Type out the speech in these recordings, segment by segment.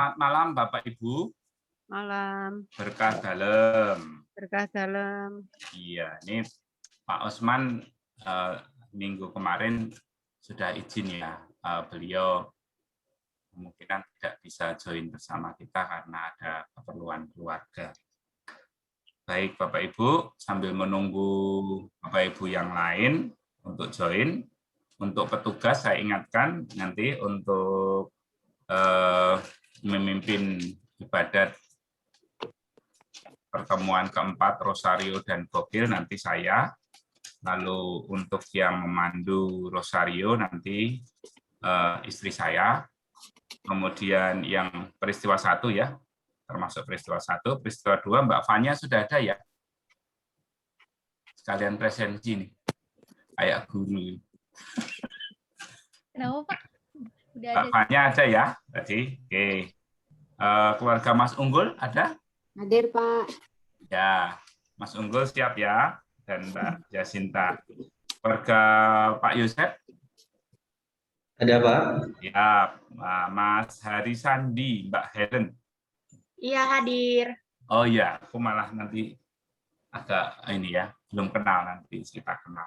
Selamat malam Bapak Ibu. Malam. Berkah dalam. Berkah dalam. Iya, ini Pak Osman minggu kemarin sudah izin ya. Beliau kemungkinan tidak bisa join bersama kita karena ada keperluan keluarga. Baik Bapak Ibu, sambil menunggu Bapak Ibu yang lain untuk join, untuk petugas saya ingatkan nanti untuk memimpin ibadat pertemuan keempat Rosario dan Gokil nanti saya, lalu untuk yang memandu Rosario nanti istri saya, kemudian yang peristiwa 1 ya, termasuk peristiwa 1, peristiwa 2 Mbak Fanya sudah ada ya, sekalian presensi nih, kayak guru. Kenapa Pak? Udah Mbak Fanya ada ya tadi, oke. Keluarga Mas Unggul ada? Hadir, Pak. Ya, Mas Unggul siap ya, dan Mbak Jasinta. Keluarga Pak Yosef? Ada, Pak. Ya, Mas Hari Sandi, Mbak Helen. Iya hadir. Oh iya, aku malah nanti agak ini ya, belum kenal, nanti kita kenal.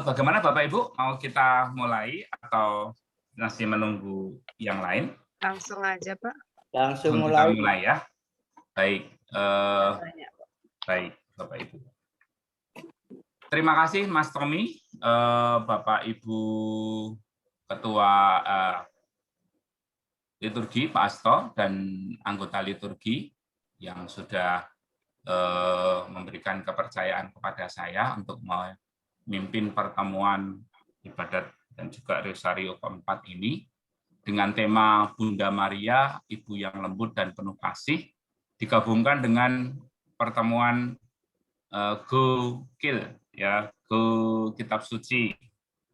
Bagaimana Bapak Ibu, mau kita mulai atau masih menunggu yang lain? Langsung aja, Pak. Langsung Kita mulai. mulai ya. Baik, baik Bapak Ibu. Terima kasih Mas Tommy, Bapak Ibu Ketua Liturgi Pak Asto dan anggota liturgi yang sudah memberikan kepercayaan kepada saya untuk memimpin pertemuan ibadat dan juga Rosario keempat ini dengan tema Bunda Maria, Ibu yang lembut dan penuh kasih, digabungkan dengan pertemuan Go Kill, ya, Go Kitab Suci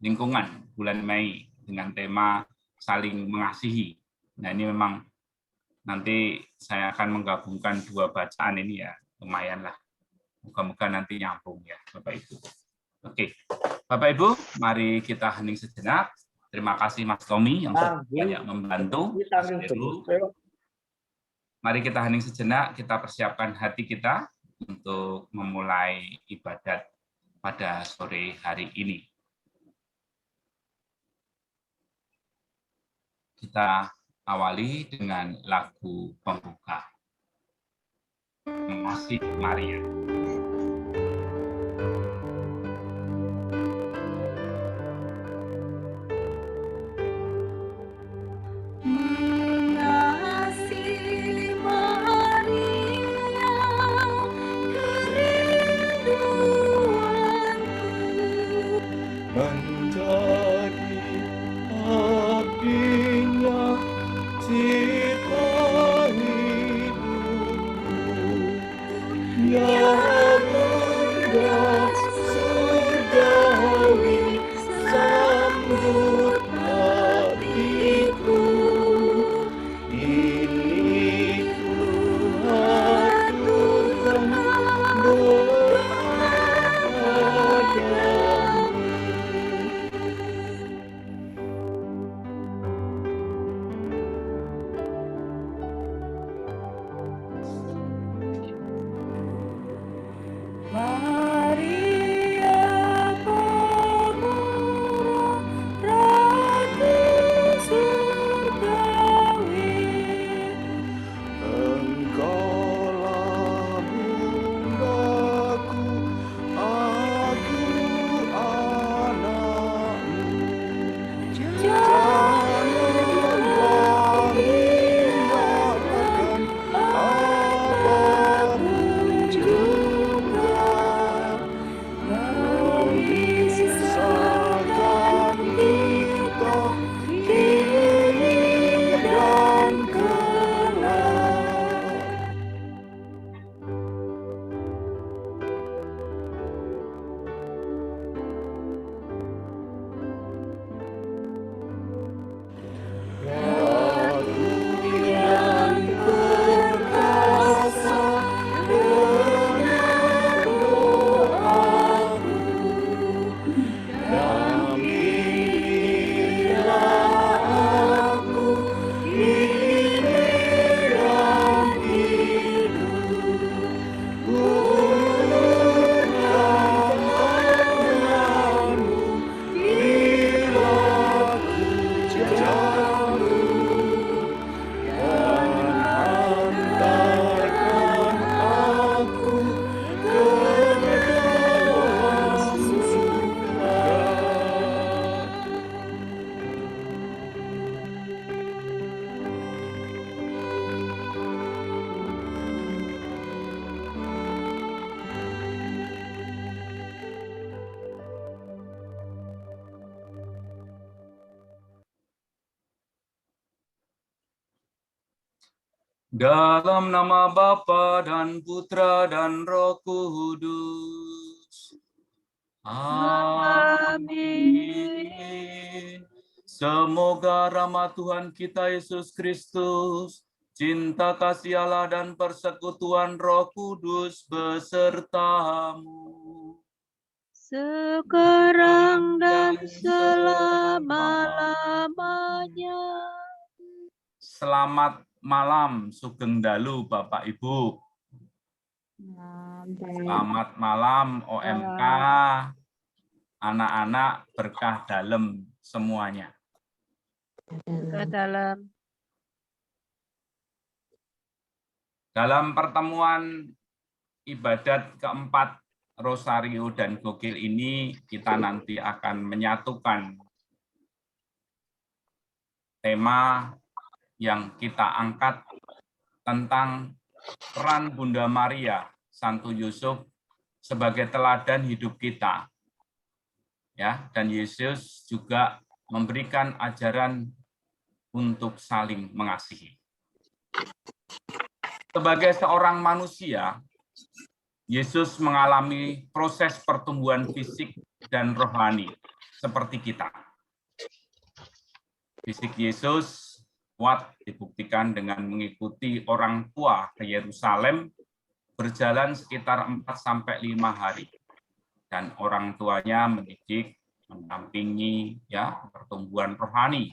Lingkungan bulan Mei dengan tema saling mengasihi. Nah ini memang nanti saya akan menggabungkan dua bacaan ini ya, lumayan lah. Moga-moga nanti nyambung ya Bapak Ibu. Oke, Bapak Ibu, mari kita hening sejenak. Terima kasih Mas Tommy yang sudah banyak membantu. Mari kita hening sejenak, kita persiapkan hati kita untuk memulai ibadat pada sore hari ini. Kita awali dengan lagu pembuka. Masih Maria. Yeah. Dalam nama Bapa dan Putra dan Roh Kudus. Amin. Semoga rahmat Tuhan kita Yesus Kristus, cinta kasih Allah dan persekutuan Roh Kudus besertamu. Sekarang dan selama-lamanya. Selamat malam, Sugeng Dalu, Bapak Ibu. Selamat malam, OMK, anak-anak berkah dalam semuanya. Ke dalam. Dalam pertemuan ibadat keempat Rosario dan Gokil ini, kita nanti akan menyatukan tema yang kita angkat tentang peran Bunda Maria, Santo Yusuf sebagai teladan hidup kita. Ya, dan Yesus juga memberikan ajaran untuk saling mengasihi. Sebagai seorang manusia, Yesus mengalami proses pertumbuhan fisik dan rohani seperti kita. Fisik Yesus kuat dibuktikan dengan mengikuti orang tua ke Yerusalem berjalan sekitar 4-5 hari. Dan orang tuanya mendidik, mendampingi ya pertumbuhan rohani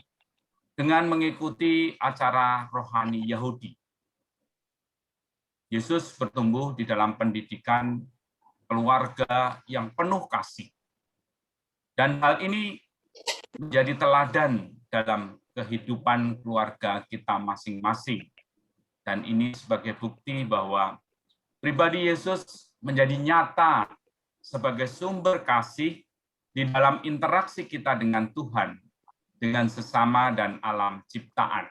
dengan mengikuti acara rohani Yahudi. Yesus bertumbuh di dalam pendidikan keluarga yang penuh kasih. Dan hal ini menjadi teladan dalam kehidupan keluarga kita masing-masing. Dan ini sebagai bukti bahwa pribadi Yesus menjadi nyata sebagai sumber kasih di dalam interaksi kita dengan Tuhan, dengan sesama dan alam ciptaan.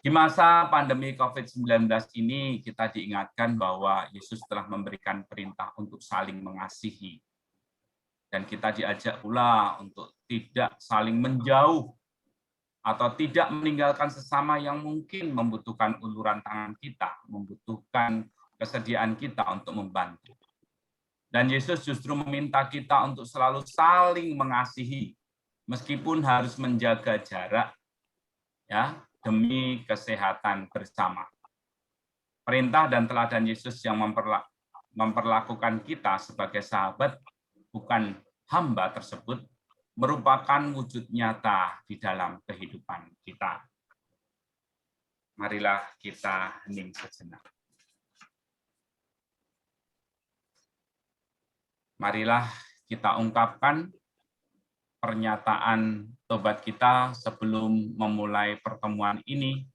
Di masa pandemi COVID-19 ini kita diingatkan bahwa Yesus telah memberikan perintah untuk saling mengasihi. Dan kita diajak pula untuk tidak saling menjauh atau tidak meninggalkan sesama yang mungkin membutuhkan uluran tangan kita, membutuhkan kesediaan kita untuk membantu. Dan Yesus justru meminta kita untuk selalu saling mengasihi, meskipun harus menjaga jarak, ya, demi kesehatan bersama. Perintah dan teladan Yesus yang memperlakukan kita sebagai sahabat, bukan hamba tersebut, merupakan wujud nyata di dalam kehidupan kita. Marilah kita hening sejenak. Marilah kita ungkapkan pernyataan tobat kita sebelum memulai pertemuan ini,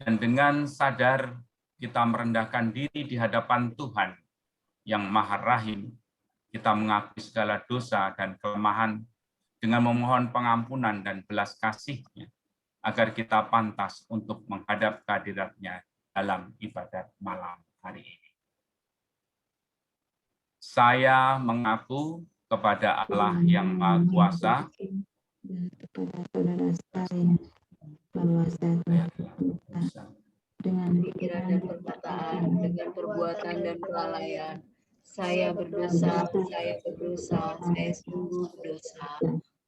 dan dengan sadar kita merendahkan diri di hadapan Tuhan yang Maha Rahim, kita mengakui segala dosa dan kelemahan dengan memohon pengampunan dan belas kasih-Nya, agar kita pantas untuk menghadap kehadirat-Nya dalam ibadat malam hari ini. Saya mengaku kepada Allah yang Maha Kuasa dan kepada saudara saya bahwa saya telah berdosa dengan pikiran dan perkataan, dengan perbuatan dan kelalaian. Saya berdosa, saya sungguh berdosa.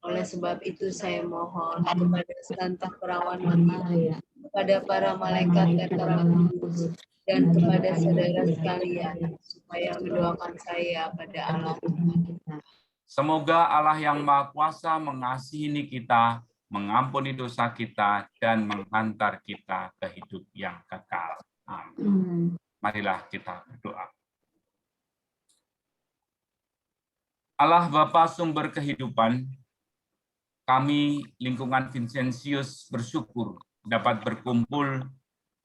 Oleh sebab itu saya mohon kepada Santa Perawan Maria, kepada para malaikat dan para kudus, dan kepada saudara sekalian, supaya mendoakan saya pada Allah Tuhan kita. Semoga Allah yang Maha Kuasa mengasihi kita, mengampuni dosa kita, dan menghantar kita ke hidup yang kekal. Amin. Marilah kita berdoa. Allah Bapa sumber kehidupan, kami lingkungan Vincentius bersyukur dapat berkumpul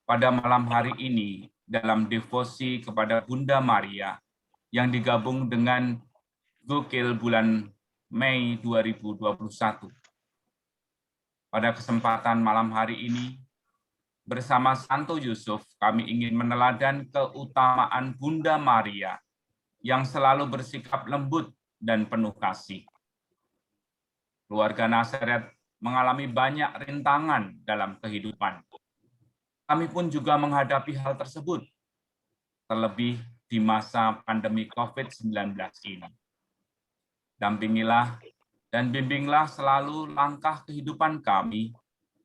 pada malam hari ini dalam devosi kepada Bunda Maria yang digabung dengan Gokil bulan Mei 2021. Pada kesempatan malam hari ini, bersama Santo Yusuf, kami ingin meneladan keutamaan Bunda Maria yang selalu bersikap lembut dan penuh kasih. Keluarga Nazaret mengalami banyak rintangan dalam kehidupan. kami pun juga menghadapi hal tersebut, terlebih di masa pandemi COVID-19 ini. Dampingilah dan bimbinglah selalu langkah kehidupan kami,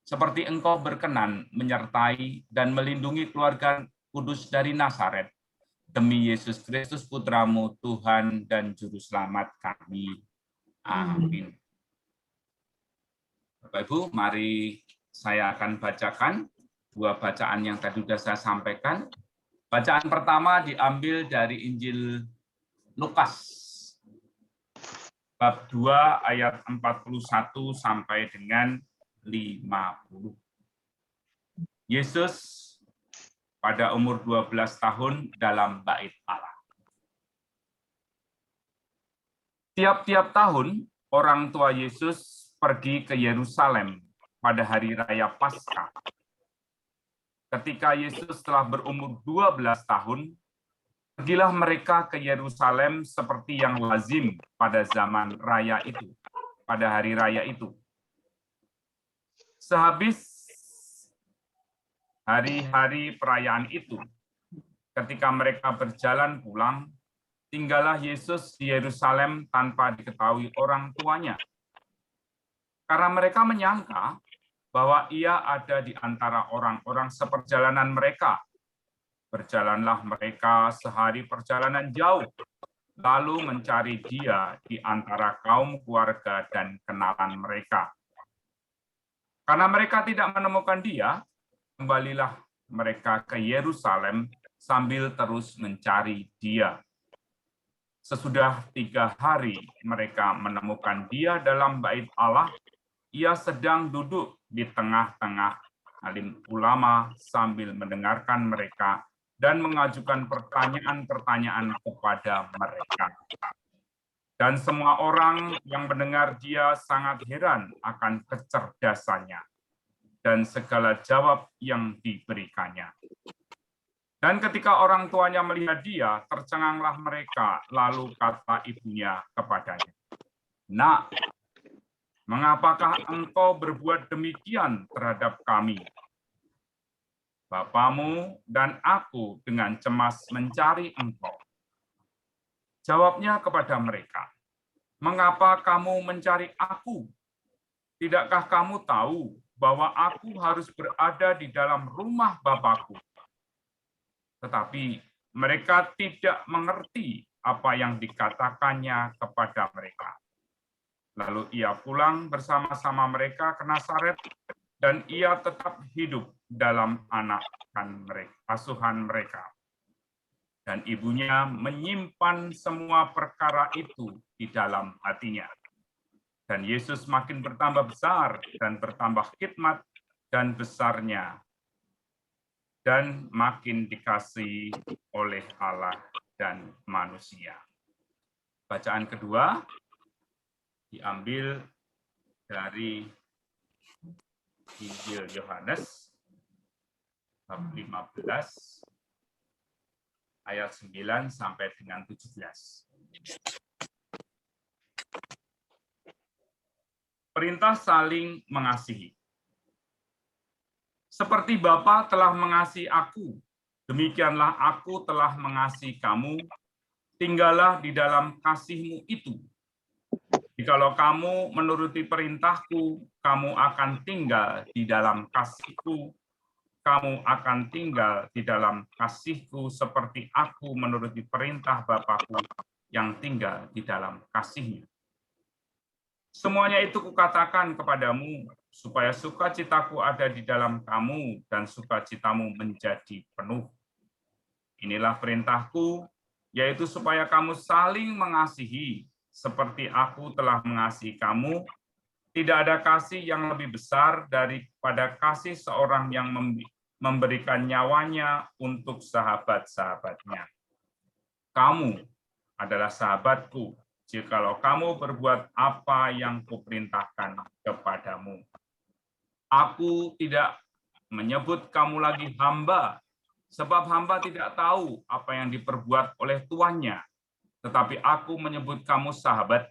seperti Engkau berkenan menyertai dan melindungi keluarga kudus dari Nazaret, demi Yesus Kristus Putra-Mu, Tuhan dan Juru Selamat kami. Amin. Bapak Ibu, mari saya akan bacakan dua bacaan yang tadi sudah saya sampaikan. Bacaan pertama diambil dari Injil Lukas, bab 2 ayat 41 sampai dengan 50. Yesus pada umur 12 tahun dalam bait Allah. Tiap-tiap tahun, orang tua Yesus pergi ke Yerusalem pada hari raya Paskah. Ketika Yesus telah berumur 12 tahun, pergilah mereka ke Yerusalem seperti yang lazim pada zaman raya itu, pada hari raya itu. Sehabis hari-hari perayaan itu, ketika mereka berjalan pulang, tinggallah Yesus di Yerusalem tanpa diketahui orang tuanya. Karena mereka menyangka bahwa ia ada di antara orang-orang seperjalanan mereka. Berjalanlah mereka sehari perjalanan jauh, lalu mencari dia di antara kaum keluarga dan kenalan mereka. Karena mereka tidak menemukan dia, kembalilah mereka ke Yerusalem sambil terus mencari dia. Sesudah 3 hari mereka menemukan dia dalam bait Allah, ia sedang duduk di tengah-tengah alim ulama sambil mendengarkan mereka dan mengajukan pertanyaan-pertanyaan kepada mereka. Dan semua orang yang mendengar dia sangat heran akan kecerdasannya dan segala jawab yang diberikannya. Dan ketika orang tuanya melihat dia, tercenganglah mereka, lalu kata ibunya kepadanya, "Nak, mengapakah engkau berbuat demikian terhadap kami? Bapamu dan aku dengan cemas mencari engkau." Jawabnya kepada mereka, "Mengapa kamu mencari aku? Tidakkah kamu tahu bahwa aku harus berada di dalam rumah Bapakku?" Tetapi mereka tidak mengerti apa yang dikatakannya kepada mereka. Lalu ia pulang bersama-sama mereka ke Nazaret, dan ia tetap hidup dalam asuhan mereka. Dan ibunya menyimpan semua perkara itu di dalam hatinya. Dan Yesus makin bertambah besar dan bertambah khidmat dan besarnya, dan makin dikasihi oleh Allah dan manusia. Bacaan kedua diambil dari Injil Yohanes bab 15 ayat 9 sampai dengan 17. Perintah saling mengasihi. Seperti Bapa telah mengasihi aku, demikianlah aku telah mengasihi kamu. Tinggallah di dalam kasih-Mu itu. Jikalau kamu menuruti perintahku, kamu akan tinggal di dalam kasih-Ku. Kamu akan tinggal di dalam kasih-Ku seperti aku menuruti perintah Bapa-Ku yang tinggal di dalam kasih-Nya. Semuanya itu kukatakan kepadamu, supaya sukacitaku ada di dalam kamu dan sukacitamu menjadi penuh. Inilah perintahku, yaitu supaya kamu saling mengasihi, seperti aku telah mengasihi kamu. Tidak ada kasih yang lebih besar daripada kasih seorang yang memberikan nyawanya untuk sahabat-sahabatnya. Kamu adalah sahabatku, jikalau kamu berbuat apa yang kuperintahkan kepadamu. Aku tidak menyebut kamu lagi hamba, sebab hamba tidak tahu apa yang diperbuat oleh tuannya. Tetapi aku menyebut kamu sahabat,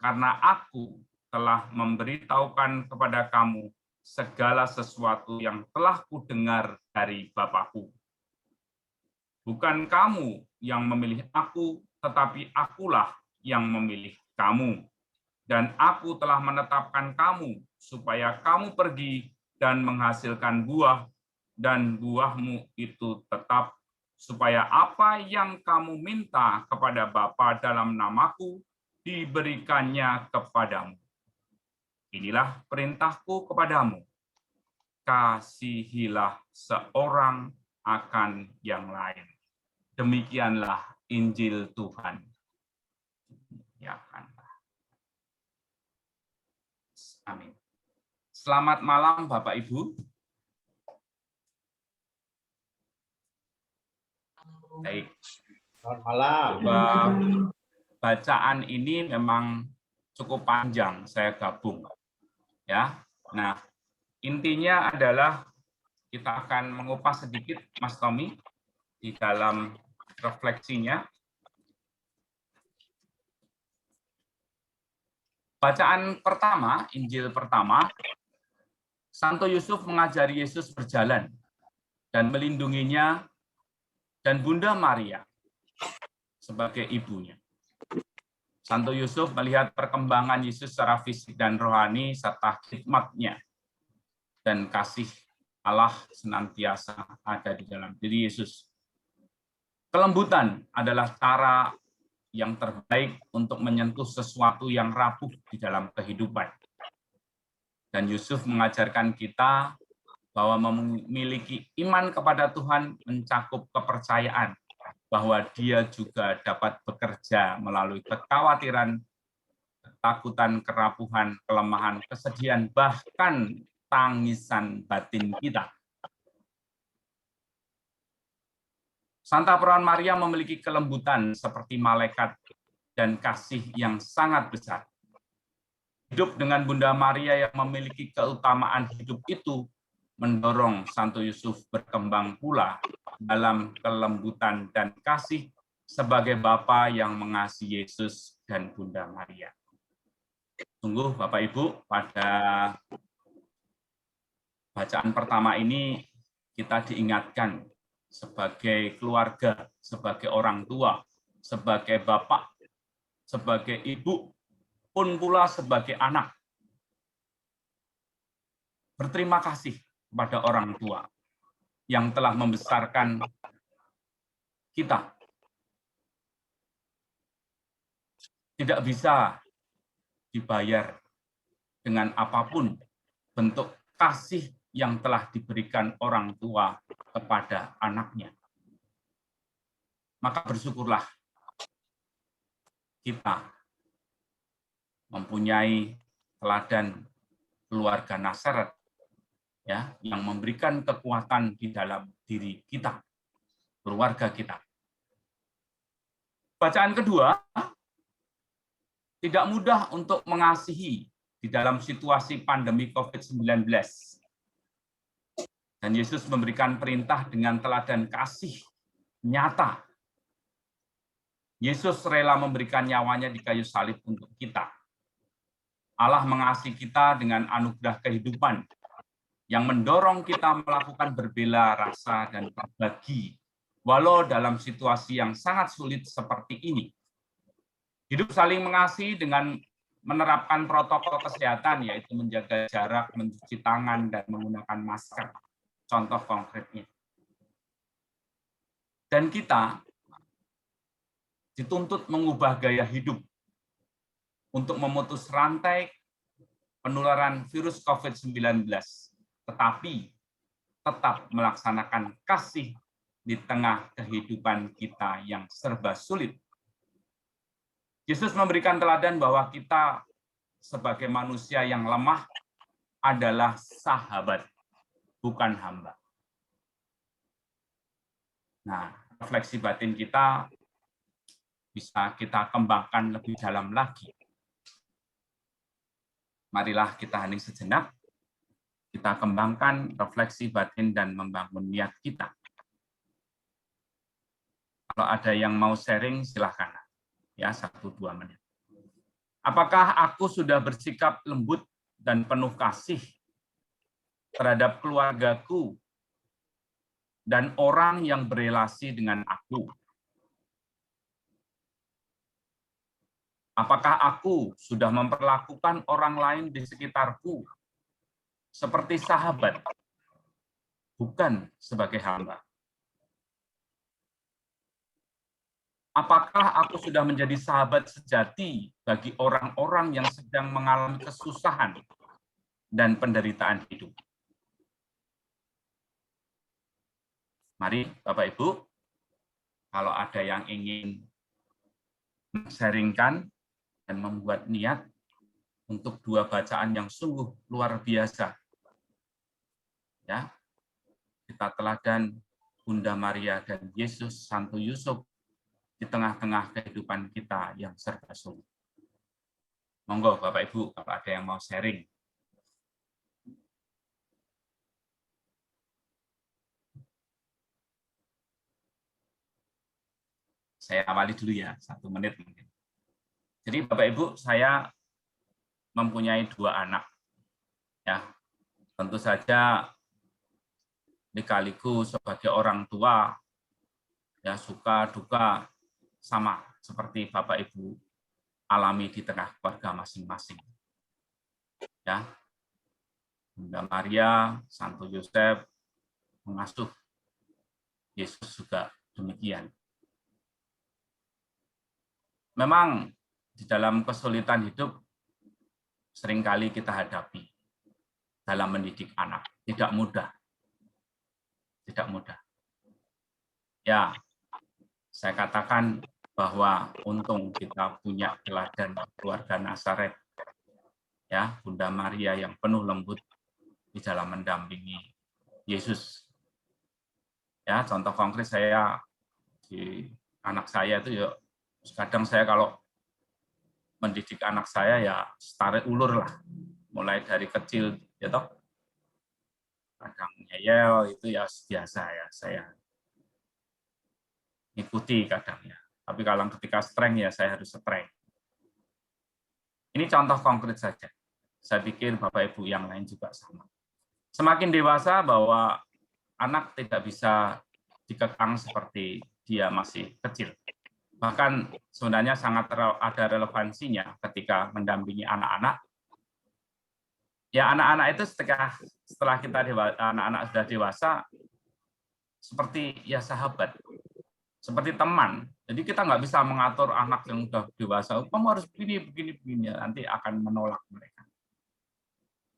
karena aku telah memberitahukan kepada kamu segala sesuatu yang telah kudengar dari Bapakku. Bukan kamu yang memilih aku, tetapi akulah yang memilih kamu. Dan aku telah menetapkan kamu supaya kamu pergi dan menghasilkan buah, dan buahmu itu tetap, supaya apa yang kamu minta kepada Bapa dalam namaku diberikannya kepadamu. Inilah perintahku kepadamu. Kasihilah seorang akan yang lain. Demikianlah Injil Tuhan. Ya kan. Amin. Selamat malam Bapak Ibu. Baik. Selamat malam. Bacaan ini memang cukup panjang, saya gabung. Ya. Nah, intinya adalah kita akan mengupas sedikit Mas Tommy di dalam refleksinya. Bacaan pertama, Injil pertama, Santo Yusuf mengajari Yesus berjalan dan melindunginya, dan Bunda Maria sebagai ibunya. Santo Yusuf melihat perkembangan Yesus secara fisik dan rohani serta khidmatnya, dan kasih Allah senantiasa ada di dalam diri Yesus. Kelembutan adalah cara yang terbaik untuk menyentuh sesuatu yang rapuh di dalam kehidupan. Dan Yusuf mengajarkan kita bahwa memiliki iman kepada Tuhan mencakup kepercayaan bahwa Dia juga dapat bekerja melalui kekhawatiran, ketakutan, kerapuhan, kelemahan, kesedihan, bahkan tangisan batin kita. Santa Perawan Maria memiliki kelembutan seperti malaikat dan kasih yang sangat besar. Hidup dengan Bunda Maria yang memiliki keutamaan hidup itu mendorong Santo Yusuf berkembang pula dalam kelembutan dan kasih sebagai Bapa yang mengasihi Yesus dan Bunda Maria. Sungguh Bapak Ibu, pada bacaan pertama ini kita diingatkan sebagai keluarga, sebagai orang tua, sebagai bapak, sebagai ibu, pun pula sebagai anak. Berterima kasih kepada orang tua yang telah membesarkan kita. Tidak bisa dibayar dengan apapun bentuk kasih yang telah diberikan orang tua kepada anaknya. Maka bersyukurlah kita mempunyai teladan keluarga Nazaret, ya, yang memberikan kekuatan di dalam diri kita, keluarga kita. Bacaan kedua, tidak mudah untuk mengasihi di dalam situasi pandemi COVID-19. Dan Yesus memberikan perintah dengan teladan kasih nyata. Yesus rela memberikan nyawanya di kayu salib untuk kita. Allah mengasihi kita dengan anugerah kehidupan yang mendorong kita melakukan berbela rasa dan berbagi, walau dalam situasi yang sangat sulit seperti ini. Hidup saling mengasihi dengan menerapkan protokol kesehatan, yaitu menjaga jarak, mencuci tangan, dan menggunakan masker. Contoh konkretnya. Dan kita dituntut mengubah gaya hidup untuk memutus rantai penularan virus COVID-19, tetapi tetap melaksanakan kasih di tengah kehidupan kita yang serba sulit. Yesus memberikan teladan bahwa kita sebagai manusia yang lemah adalah sahabat, bukan hamba. Nah, refleksi batin kita bisa kita kembangkan lebih dalam lagi. Marilah kita hening sejenak, kita kembangkan refleksi batin dan membangun niat kita. Kalau ada yang mau sharing, silakan. Ya, 1-2 menit. Apakah aku sudah bersikap lembut dan penuh kasih terhadap keluargaku dan orang yang berelasi dengan aku. Apakah aku sudah memperlakukan orang lain di sekitarku seperti sahabat, bukan sebagai hamba? Apakah aku sudah menjadi sahabat sejati bagi orang-orang yang sedang mengalami kesusahan dan penderitaan hidup? Mari Bapak Ibu, kalau ada yang ingin sharingkan dan membuat niat untuk 2 bacaan yang sungguh luar biasa. Ya, kita teladan Bunda Maria dan Yesus Santo Yusuf di tengah-tengah kehidupan kita yang serba sulit. Monggo Bapak Ibu, kalau ada yang mau sharing. Saya awali dulu ya, 1 menit mungkin. Jadi Bapak Ibu, saya mempunyai 2 anak. Ya, tentu saja lika-liku sebagai orang tua, ya suka duka sama seperti Bapak Ibu alami di tengah keluarga masing-masing. Ya, Bunda Maria, Santo Yosef mengasuh Yesus juga demikian. Memang di dalam kesulitan hidup seringkali kita hadapi dalam mendidik anak. Tidak mudah. Tidak mudah. Ya, saya katakan bahwa untung kita punya teladan keluarga Nazaret, ya, Bunda Maria yang penuh lembut di dalam mendampingi Yesus. Ya, contoh konkret saya di anak saya itu ya, kadang saya kalau mendidik anak saya ya tarik ulur lah, mulai dari kecil, ya toh, kadang ngeyel itu ya biasa ya saya ikuti kadangnya. Tapi kalau ketika strength ya saya harus strength. Ini contoh konkret saja. Saya pikir Bapak Ibu yang lain juga sama. Semakin dewasa bahwa anak tidak bisa dikekang seperti dia masih kecil. Bahkan sebenarnya sangat ada relevansinya ketika mendampingi anak-anak. Ya anak-anak itu setelah kita anak-anak sudah dewasa seperti ya sahabat. Seperti teman. Jadi kita nggak bisa mengatur anak yang sudah dewasa, kamu harus begini, nanti akan menolak mereka.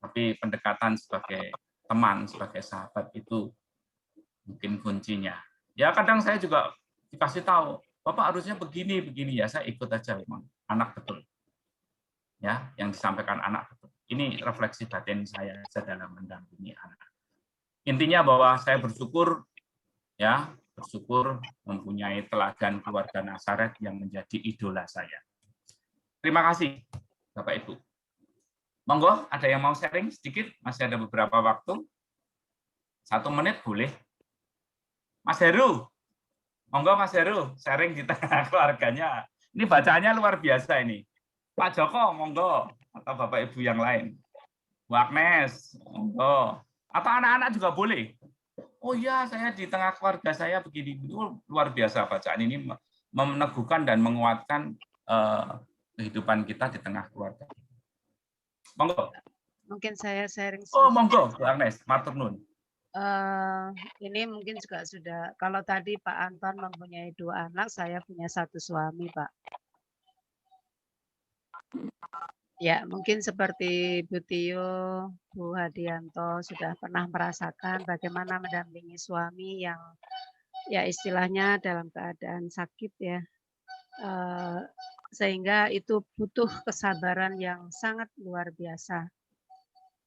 Tapi pendekatan sebagai teman, sebagai sahabat itu mungkin kuncinya. Ya kadang saya juga dikasih tahu, Bapak harusnya begini ya, saya ikut aja memang. Anak betul. Ya, yang disampaikan anak betul. Ini refleksi batin saya dalam mendampingi anak. Intinya bahwa saya bersyukur ya, bersyukur mempunyai teladan keluarga Nazaret yang menjadi idola saya. Terima kasih, Bapak Ibu. Monggo, ada yang mau sharing sedikit? Masih ada beberapa waktu. 1 menit boleh. Mas Heru, monggo Mas Heru, sharing di tengah keluarganya. Ini bacaannya luar biasa ini. Pak Joko, monggo. Atau Bapak Ibu yang lain. Bu Agnes, monggo. Atau anak-anak juga boleh. Oh iya, saya di tengah keluarga saya begini. Luar biasa bacaan ini meneguhkan dan menguatkan kehidupan kita di tengah keluarga. Monggo. Mungkin saya sharing. Oh, monggo, Bu Agnes, matur nuwun. Ini mungkin juga sudah, kalau tadi Pak Anton mempunyai 2 anak, saya punya 1 suami, Pak. Ya, mungkin seperti Bu Tio, Bu Hadianto sudah pernah merasakan bagaimana mendampingi suami yang ya istilahnya dalam keadaan sakit ya. Sehingga itu butuh kesabaran yang sangat luar biasa.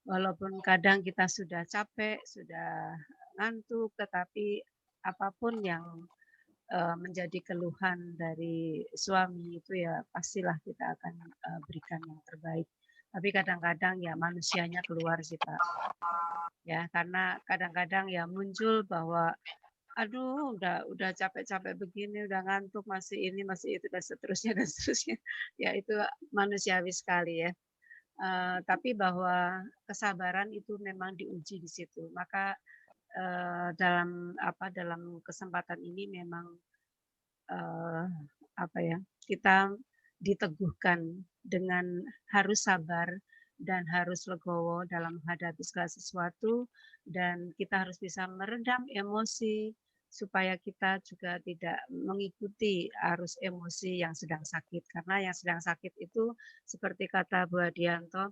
Walaupun kadang kita sudah capek, sudah ngantuk, tetapi apapun yang menjadi keluhan dari suami itu ya pastilah kita akan berikan yang terbaik. Tapi kadang-kadang ya manusianya keluar sih Pak. Ya karena kadang-kadang ya muncul bahwa aduh udah capek-capek begini, udah ngantuk, masih ini, masih itu dan seterusnya. Ya itu manusiawi sekali ya. Tapi bahwa kesabaran itu memang diuji di situ. Maka dalam kesempatan ini memang kita diteguhkan dengan harus sabar dan harus legowo dalam menghadapi segala sesuatu, dan kita harus bisa meredam emosi supaya kita juga tidak mengikuti arus emosi yang sedang sakit, karena yang sedang sakit itu seperti kata Bu Adianto,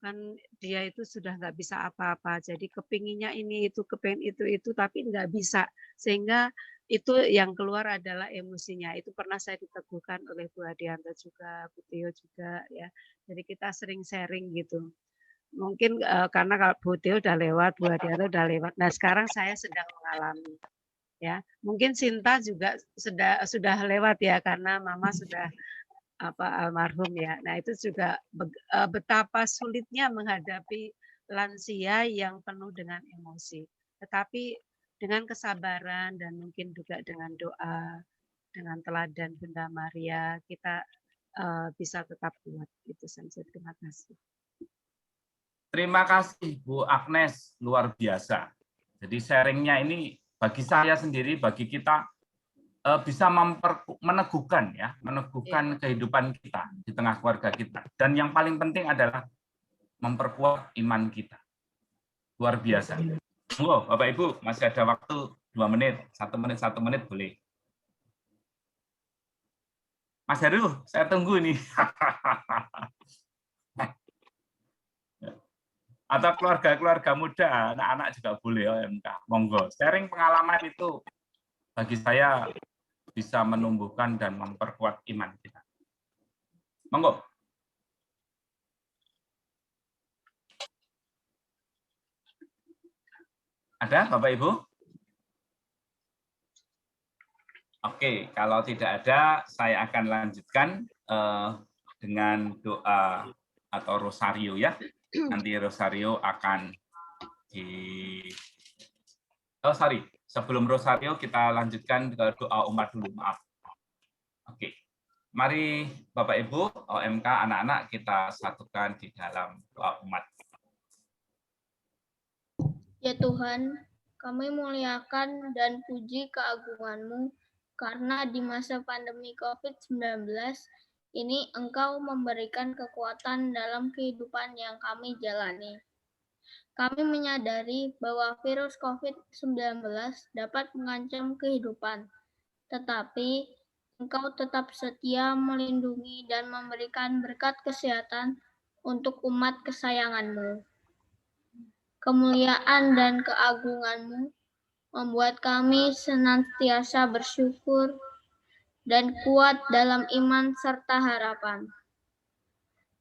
kan dia itu sudah nggak bisa apa-apa, jadi kepinginnya ini itu, kepingin itu tapi nggak bisa, sehingga itu yang keluar adalah emosinya. Itu pernah saya diteguhkan oleh Bu Adianto juga, Bu Tio juga ya. Jadi kita sering sharing gitu. Mungkin karena kalau Bu Tio udah lewat, Bu Adianto udah lewat. Nah sekarang saya sedang mengalami. Ya, mungkin Sinta juga sudah lewat ya, karena Mama sudah almarhum ya. Nah itu juga betapa sulitnya menghadapi lansia yang penuh dengan emosi. Tetapi dengan kesabaran dan mungkin juga dengan doa, dengan teladan Bunda Maria, kita bisa tetap kuat. Itu saja. Terima kasih. Terima kasih Bu Agnes, luar biasa. Jadi sharingnya ini bagi saya sendiri, bagi kita bisa meneguhkan kehidupan kita di tengah keluarga kita. Dan yang paling penting adalah memperkuat iman kita. Luar biasa. Wow, Bapak Ibu, masih ada waktu 2 menit, 1 menit boleh. Mas Heru, saya tunggu nih. Atau keluarga-keluarga muda, anak-anak juga boleh OMK. Monggo, sharing pengalaman itu bagi saya bisa menumbuhkan dan memperkuat iman kita. Monggo. Ada Bapak Ibu? Oke, kalau tidak ada, saya akan lanjutkan dengan doa atau rosario ya. Nanti rosario akan sebelum rosario kita lanjutkan ke doa umat dulu, maaf. Oke, mari Bapak Ibu, OMK, anak-anak kita satukan di dalam doa umat. Ya Tuhan, kami muliakan dan puji keagungan-Mu karena di masa pandemi COVID-19 ini Engkau memberikan kekuatan dalam kehidupan yang kami jalani. Kami menyadari bahwa virus COVID-19 dapat mengancam kehidupan, tetapi Engkau tetap setia melindungi dan memberikan berkat kesehatan untuk umat kesayangan-Mu. Kemuliaan dan keagungan-Mu membuat kami senantiasa bersyukur dan kuat dalam iman serta harapan.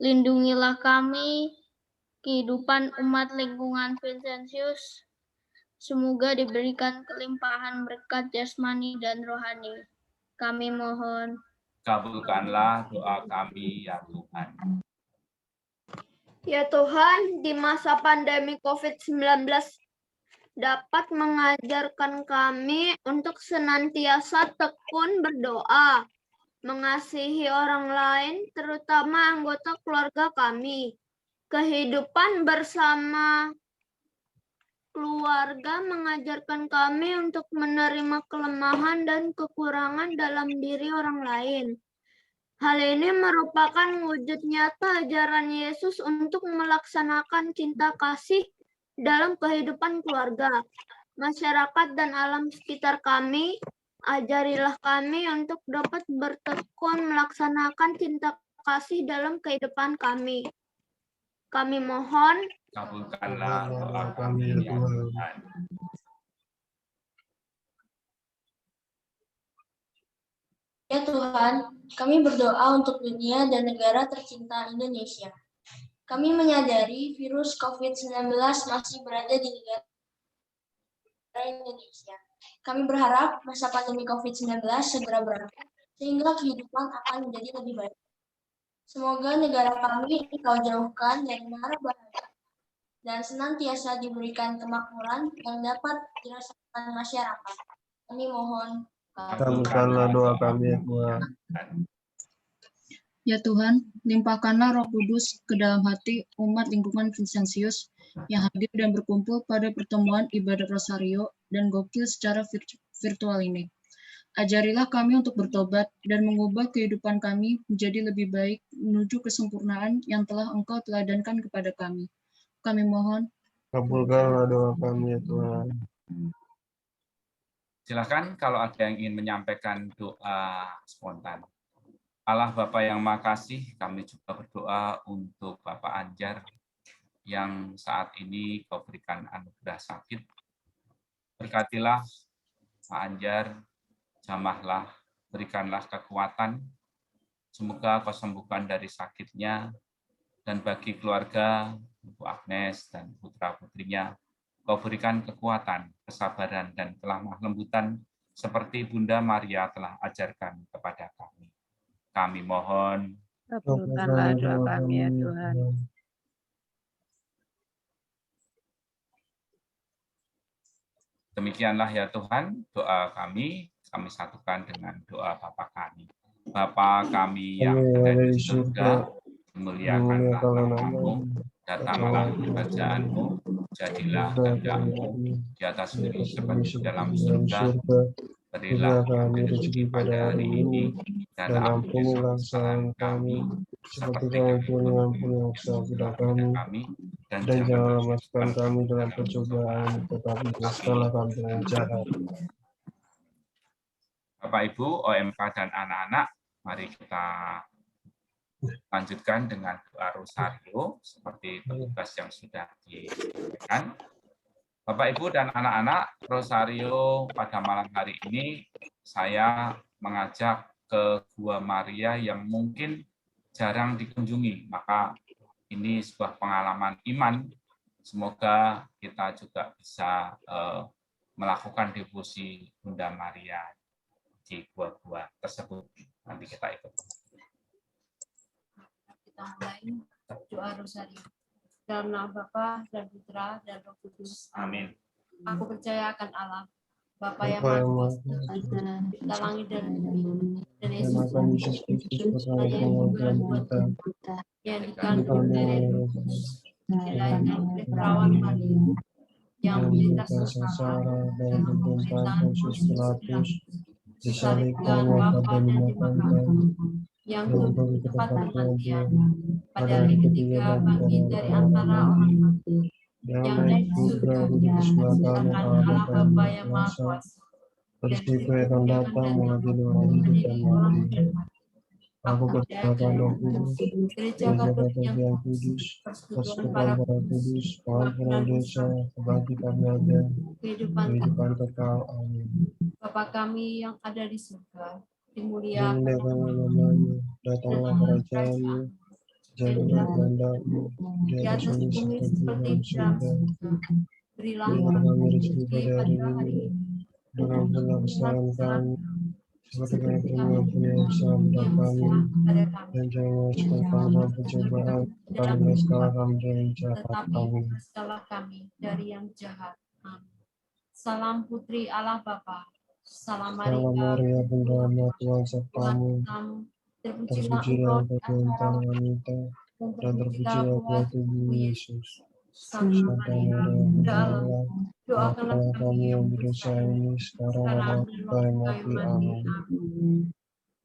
Lindungilah kami, kehidupan umat lingkungan Vincentius, semoga diberikan kelimpahan berkat jasmani dan rohani. Kami mohon. Kabulkanlah doa kami ya Tuhan. Ya Tuhan, di masa pandemi COVID-19 dapat mengajarkan kami untuk senantiasa tekun berdoa, mengasihi orang lain, terutama anggota keluarga kami. Kehidupan bersama keluarga mengajarkan kami untuk menerima kelemahan dan kekurangan dalam diri orang lain. Hal ini merupakan wujud nyata ajaran Yesus untuk melaksanakan cinta kasih dalam kehidupan keluarga, masyarakat, dan alam sekitar kami. Ajarilah kami untuk dapat bertekun melaksanakan cinta kasih dalam kehidupan kami. Kami mohon. Kabulkanlah doa kami ya Tuhan. Ya Tuhan, kami berdoa untuk dunia dan negara tercinta Indonesia. Kami menyadari virus COVID-19 masih berada di negara Indonesia. Kami berharap masa pandemi COVID-19 segera berakhir, sehingga kehidupan akan menjadi lebih baik. Semoga negara kami Engkau jauhkan dari mara bahaya, dan senantiasa diberikan kemakmuran yang dapat dirasakan masyarakat. Kami mohon. Kabulkanlah doa kami, Tuhan. Ya Tuhan, limpahkanlah Roh Kudus ke dalam hati umat lingkungan Vincentius yang hadir dan berkumpul pada pertemuan ibadat Rosario dan Gokil secara virtual ini. Ajarilah kami untuk bertobat dan mengubah kehidupan kami menjadi lebih baik menuju kesempurnaan yang telah Engkau teladankan kepada kami. Kami mohon, kabulkanlah doa kami ya Tuhan. Silakan kalau ada yang ingin menyampaikan doa spontan. Allah Bapa yang Maha Kasih, kami juga berdoa untuk Bapak Anjar yang saat ini Kau berikan anugerah sakit. Berkatilah Pak Anjar, jamahlah, berikanlah kekuatan. Semoga Kau sembuhkan dari sakitnya, dan bagi keluarga Ibu Agnes dan putra-putrinya, Kau berikan kekuatan, kesabaran, dan kelemah lembutan seperti Bunda Maria telah ajarkan kepada kami. Kami mohon, Kabulkanlah doa kami ya Tuhan. demikianlah ya Tuhan, doa kami satukan dengan doa Bapa kami. Bapa kami yang ada di surga, dimuliakanlah nama-Mu, datanglah kerajaanmu, jadilah kehendak-Mu di atas bumi seperti di dalam surga. Berilah kami rezeki pada hari ini, dan ampunilah kesalahan kami, seperti kami pun mengampuni kesalahan kami, dan janganlah masukkan kami dalam percobaan, tetapi bebaskanlah kami dari jahat. Bapak, Ibu, OMK, dan anak-anak, mari kita lanjutkan dengan doa rosario seperti petugas yang sudah disampaikan. Bapak, Ibu, dan anak-anak, rosario pada malam hari ini saya mengajak ke Gua Maria yang mungkin jarang dikunjungi. Maka ini sebuah pengalaman iman. Semoga kita juga bisa melakukan devosi Bunda Maria di gua-gua tersebut. Nanti kita ikut. Kita mulai doa rosario. Dalam nama Bapa dan Putra dan Roh Kudus. Amin. Aku percaya akan Allah, Bapa yang Maha Kuasa, Pencipta langit dan bumi, dan Yesus Kristus, yang dikandung dari Roh Kudus, dilahirkan oleh perawan Maria, yang menderita sengsara dan pemerintahan Pontius Pilatus, disalibkan, wafat dan dimakamkan, yang turun ke tempat kematian, pada hari ketiga bangkit dari antara orang mati, yang naik ke surga bersama Allah Bapa yang Maha Kuasa, dan segera akan datang mengadili orang hidup dan mati. Aku percaya Roh Kudus, Gereja Katolik yang kudus, persekutuan para kudus, pengampunan dosa, kebangkitan nyata, kehidupan kekal. Amin. Bapa kami yang ada di surga, dimuliakanlah namamu, datanglah kerajaan-Mu, jadilah kehendak-Mu di atas bumi seperti di dalam surga. Berilah kami rezeki pada hari ini, dan ampunilah kesalahan kami, seperti kami mengampuni yang salah kami, dan jangan masukkan kami dalam pencobaan, kami bebaskanlah kami dari yang jahat. Amin. Bebaskanlah kami dari yang jahat. Amin. Salam Putri Allah Bapa. Salam Maria, Bunda Allah, Tuhan sertamu. Terpujilah engkau di antara wanita, dan terpujilah buah tubuh Yesus. Santa Maria, Bunda Allah, doakanlah kami yang berdosa ini sekarang dan waktu kami mati. Amin.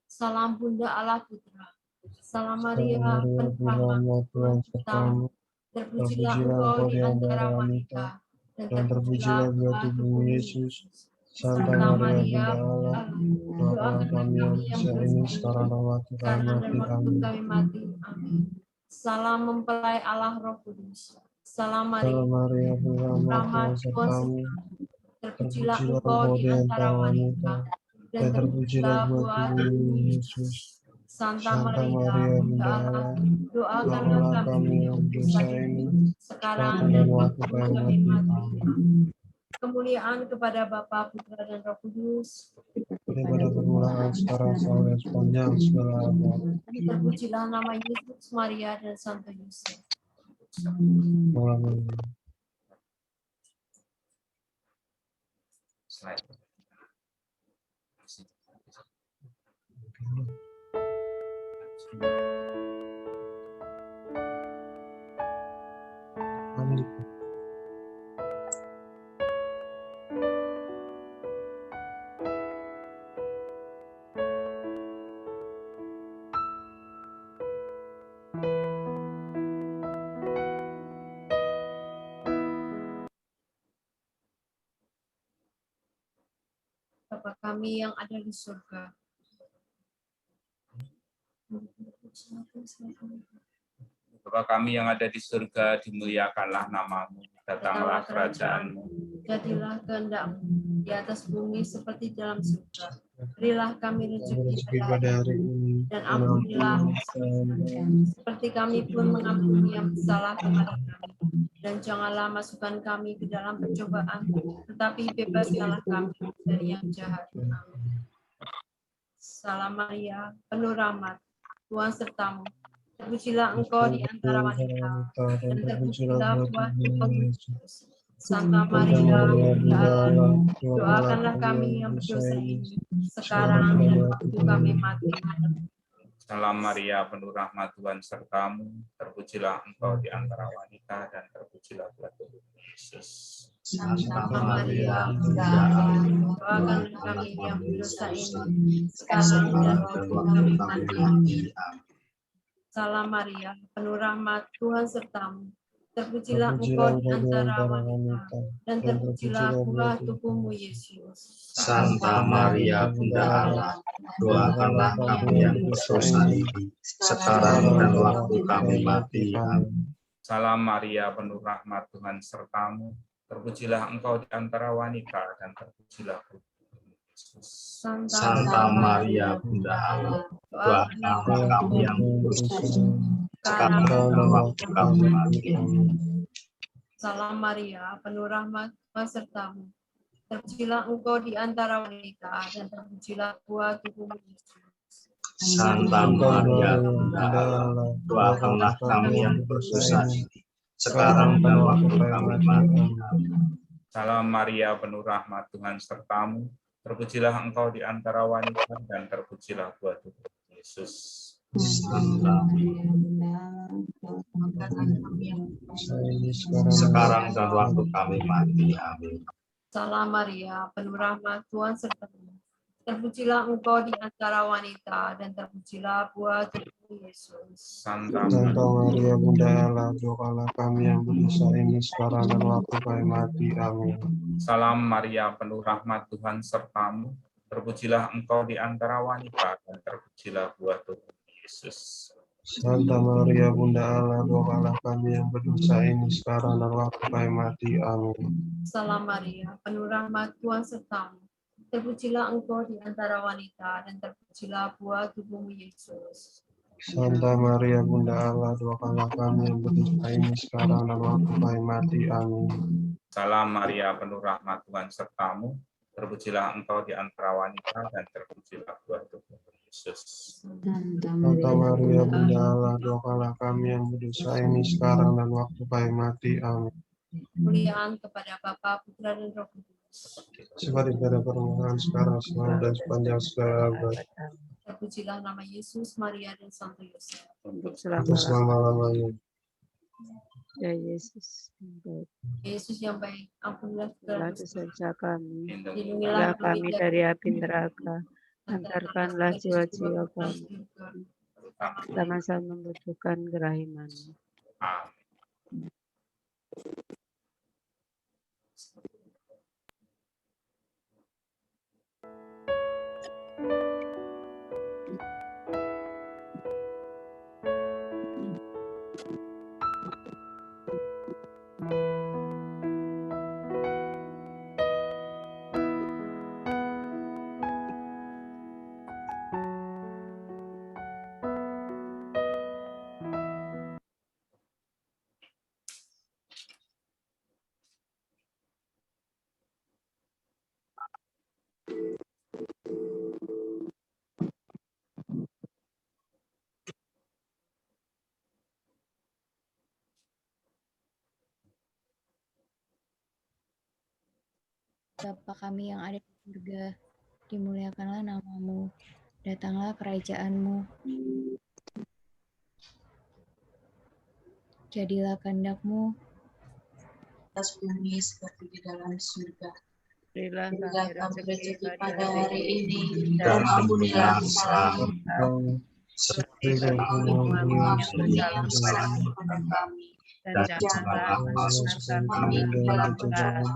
Salam Bunda Allah Putra. Salam Maria, penuh rahmat, Tuhan sertamu. Terpujilah engkau di antara wanita, dan terpujilah buah tubuh Yesus. Santa Maria, Bunda Allah, doakanlah kami yang berdosa ini sekarang dan waktu kami mati. Amin. Salam mempelai Allah Roh Kudus. Salam Maria, rahmat Tuhan, terpujilah engkau di antara wanita, dan terpujilah buah tubuh Yesus. Santa Maria, Bunda Allah, doakanlah kami yang berdosa ini sekarang dan waktu kami mati. Kemuliaan kepada Bapa, Putra, dan Roh Kudus, daripada permulaan sekarang selalu sepanjang segala abad. Terpujilah nama Yesus, Maria, dan Santo Yusuf. Amin. Slide. Amin. Bapa kami yang ada di surga. Bapa kami yang ada di surga, dimuliakanlah namamu, datanglah kerajaanmu. Jadilah kehendak-Mu di atas bumi seperti dalam surga. Berilah kami rezeki Rezeki pada pada hari hari ini, ini, dan ampunilah seperti kami pun mengampuni yang bersalah kepada kami. Dan janganlah masukkan kami ke dalam pencobaan, tetapi bebaskanlah kami dari yang jahat. Amin. Salam Maria, penuh rahmat, Tuhan sertamu. Terpujilah engkau di antara wanita, dan terpujilah buah tubuhmu Yesus. Santa Maria, Bunda Allah, doakanlah kami yang berdosa ini, sekarang dan waktu kami mati. Salam Maria, penuh rahmat, Tuhan sertamu. Terpujilah engkau di antara wanita, dan terpujilah buah tubuhmu Yesus. Santa Maria, Bunda Allah, doakanlah kami yang berdosa ini, sekarang dan waktu kami mati. Salam Maria, penuh rahmat, Tuhan sertamu. Terpujilah engkau di antara wanita, dan terpujilah buah tubuhmu Yesus. Santa Maria, Bunda Allah, doakanlah kami yang berdosa ini, sekarang dan waktu kami mati. Amin. Salam Maria, penuh rahmat, Tuhan sertamu. Terpujilah engkau di antara wanita, dan terpujilah buah tubuhmu Yesus. Santa Maria, Bunda Allah, doakanlah kami yang berdosa ini, sekarang dan waktu kami mati. Amin. Salam Maria, penuh rahmat, Tuhan sertamu. Terpujilah engkau di antara wanita, dan terpujilah buah tubuhmu Yesus. Santa Maria, Bunda Allah, doakanlah kami yang berdosa ini, sekarang dan waktu kami mati. Amin. Salam Maria, penuh rahmat, Tuhan sertamu. Terpujilah engkau di antara wanita, dan terpujilah buah tubuhmu Yesus. Santa Maria, sekarang dan waktu kami mati. Amin. Salam Maria, penuh rahmat, Tuhan sertamu. Terpujilah engkau di antara wanita, dan terpujilah buah tubuhmu Yesus. Santa Maria, Bunda Allah, doakanlah kami yang berdosa ini, sekarang dan waktu kami mati. Amin. Salam Maria, penuh rahmat, Tuhan sertamu. Terpujilah engkau di antara wanita, dan terpujilah buah tubuhmu Yesus. Santa Maria, Bunda Allah, doakanlah kami yang berdosa ini, sekarang dan waktu kami mati. Amin. Salam Maria, penuh rahmat, Tuhan sertamu. Terpujilah engkau di antara wanita, dan terpujilah buah tubuhmu Yesus. Santa Maria, Bunda Allah, doakanlah kami yang berdosa ini, sekarang dan waktu kami mati. Amin. Salam Maria, penuh rahmat, Tuhan sertamu. Terpujilah engkau di antara wanita, dan terpujilah buah tubuhmu Yesus. Santa Maria, Bunda Allah, doakanlah kami yang berdosa ini, sekarang dan waktu kami mati. Amin. Kemuliaan kepada Bapa, Putra, dan Roh Kudus. Seperti pada permulaan, sekarang, selalu, dan sepanjang segala abad. Terpujilah nama Yesus, Maria, dan Santo Yosef. Untuk Untuk selama-lamanya. Ya Yesus, Yesus yang baik, ampunilah segala dosa kami. Lindungilah kami dari api neraka. Antarkanlah jiwa-jiwa kami. Sama-sama membutuhkan kerahiman-Mu. Amin. Bapa kami yang ada di surga, dimuliakanlah namamu, datanglah kerajaan-Mu, Jadilah kehendak-Mu atas bumi seperti di dalam surga. Berilah Berilah kami kami rezeki rezeki pada pada hari ini, dan dan ampunilah kesalahan kami seperti kami mengampuni yang bersalah kepada kami. Dan janganlah masukkan kami ke dalam cobaan,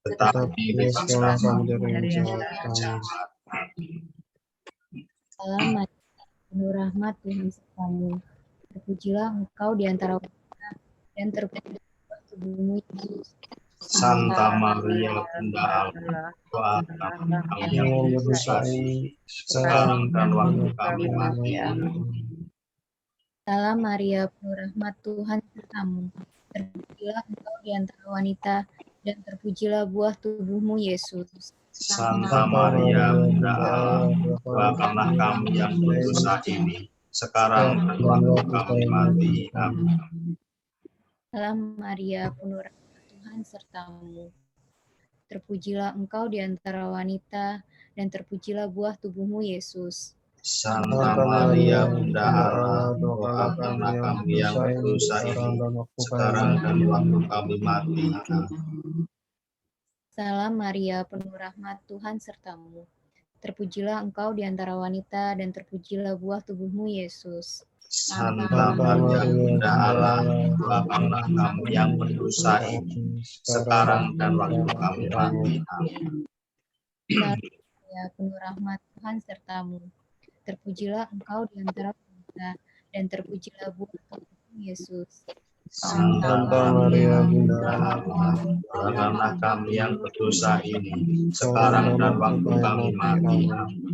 tetapi bebaskanlah kami dari yang jahat. Salam Maria, penuh rahmat Tuhan sertamu. Terpujilah Engkau di antara wanita dan terpujilah tubuhmu Yesus. Santa Maria Bunda Allah, doakan kami yang berdosa ini, sekarang dan waktu kami mati. Salam Maria, penuh rahmat Tuhan sertamu. Terpujilah Engkau di antara wanita dan terpujilah buah tubuhmu Yesus. Santa Maria Bunda Allah, doakanlah kami yang berdosa ini, sekarang dan waktu kami mati. Amin. Salam Maria, penuh rahmat Tuhan sertamu. Terpujilah Engkau di antara wanita dan terpujilah buah tubuhmu Yesus. Santa Maria Bunda Allah, doakanlah kami yang berdosa ini, sekarang dan waktu kami mati. Amin. Salam Maria, penuh rahmat Tuhan sertamu. Terpujilah Engkau di antara wanita dan terpujilah buah tubuhmu Yesus. Santa Maria Bunda Allah, doakanlah kami yang berdosa ini, sekarang dan waktu kami mati. Amin. Salam Maria, penuh rahmat Tuhan sertamu. Terpujilah Engkau di antara wanita dan terpujilah buah tubuhmu Yesus. Santa Maria Bunda Allah, doakanlah kami yang berdosa ini, sekarang dan waktu kami mati. Amin.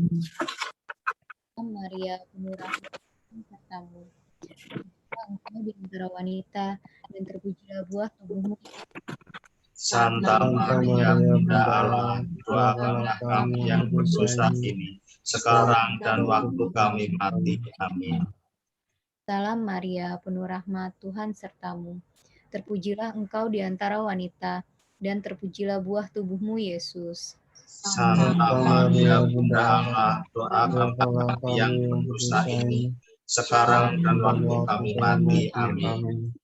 Salam Maria, penuh rahmat Tuhan sertamu. Terpujilah Engkau di antara wanita dan terpujilah buah tubuhmu. Santa Maria Bunda Allah, doakanlah kami yang berdosa ini, sekarang dan waktu kami mati. Amin. Salam Maria, penuh rahmat Tuhan sertamu. Terpujilah Engkau di antara wanita dan terpujilah buah tubuhmu Yesus. Santa Maria Bunda Allah, doakanlah kami yang berdosa ini, sekarang dan waktu kami mati. Amin.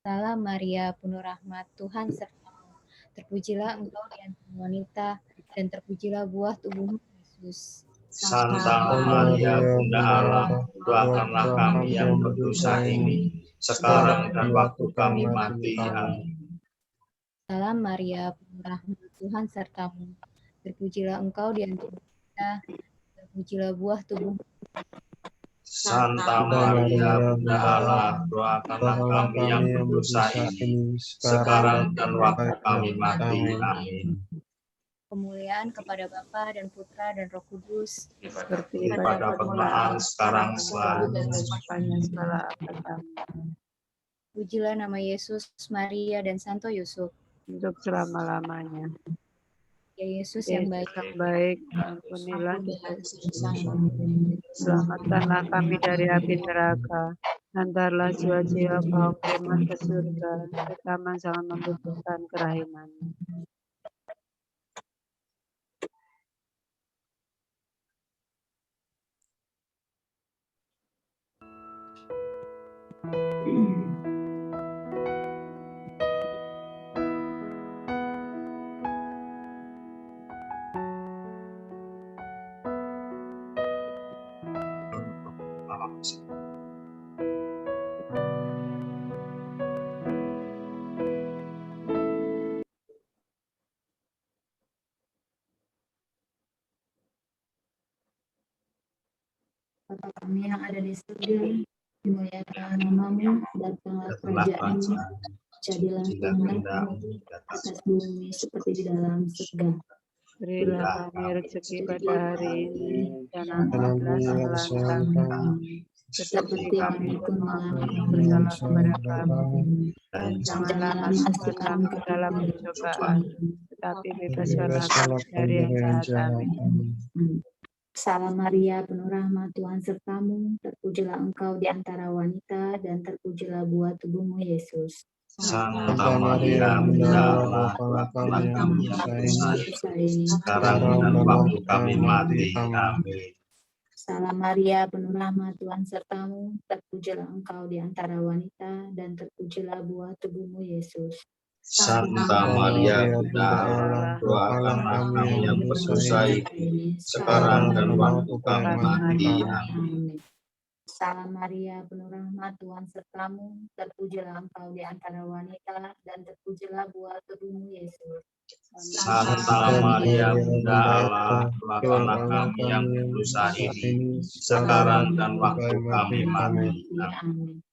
Salam Maria, penuh rahmat Tuhan sertamu. Terpujilah Engkau di antara wanita dan terpujilah buah tubuhmu Yesus. Santa Maria Bunda Allah, doakanlah kami yang berdosa ini, sekarang dan waktu kami mati. Amin. Salam Maria, penuh rahmat Tuhan sertamu. Terpujilah Engkau di antara wanita, terpujilah buah tubuhmu. Santa Maria Bunda Allah, doakanlah kami yang berdosa ini, sekarang dan waktu kami mati. Amin. Kemuliaan kepada Bapa dan Putra dan Roh Kudus, seperti pada permulaan, sekarang, selalu, dan selamanya segala abad. Pujilah nama Yesus, Maria, dan Santo Yusuf. Untuk selama-lamanya. Ya Yesus yang baik, ampunilah selamatkanlah kami dari api neraka. Antarlah jiwa-jiwa kaum beriman ke surga, terutama sangat membutuhkan kerahiman. Bapa kami yang ada di surga, dimuliakan namamu, datanglah kerajaan-Mu, jadilah kehendak-Mu atas bumi seperti di dalam surga. Berilah kami rezeki pada hari ini, dan ampunilah kesalahan kami, seperti kami pun mengampuni yang bersalah kepada kami. Dan janganlah masukkan kami ke dalam pencobaan, tetapi bebaskanlah kami dari yang jahat. Amin. Salam Maria, penuh rahmat Tuhan sertamu, terpujilah Engkau di antara wanita dan terpujilah buah tubuhmu Yesus. Santa Maria Bunda Allah, doakanlah kami yang berdosa ini, sekarang dan waktu kami mati. Amin. Salam Maria, penuh rahmat, Tuhan sertamu, terpujilah engkau di antara wanita, dan terpujilah buah tubuhmu, Yesus. Santa Maria Bunda Allah, doakanlah kami yang berdosa ini, sekarang dan waktu kami mati. Amin. Salam Maria, penuh rahmat, Tuhan sertamu, terpujilah engkau di antara wanita, dan terpujilah buah tubuhmu, Yesus. Santa Maria Bunda Allah, doakanlah kami yang berdosa ini, sekarang dan waktu kami mati. Amin.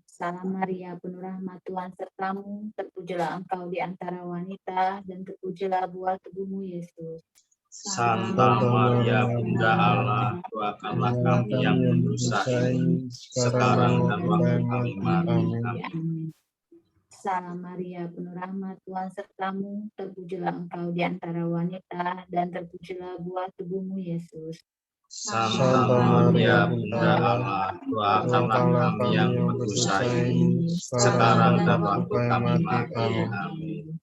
Salam Maria, penuh rahmat, Tuhan sertamu, terpujilah engkau di antara wanita, dan terpujilah buah tubuhmu, Yesus. Santa Maria Bunda Allah, doakanlah kami yang berdosa ini, sekarang dan waktu kami mati. Amin. Salam Maria, penuh rahmat, Tuhan sertamu, terpujilah engkau di antara wanita, dan terpujilah buah tubuhmu, Yesus. Santa Maria Bunda Allah, doakanlah kami yang berdosa ini, sekarang dan waktu kami mati. Amin.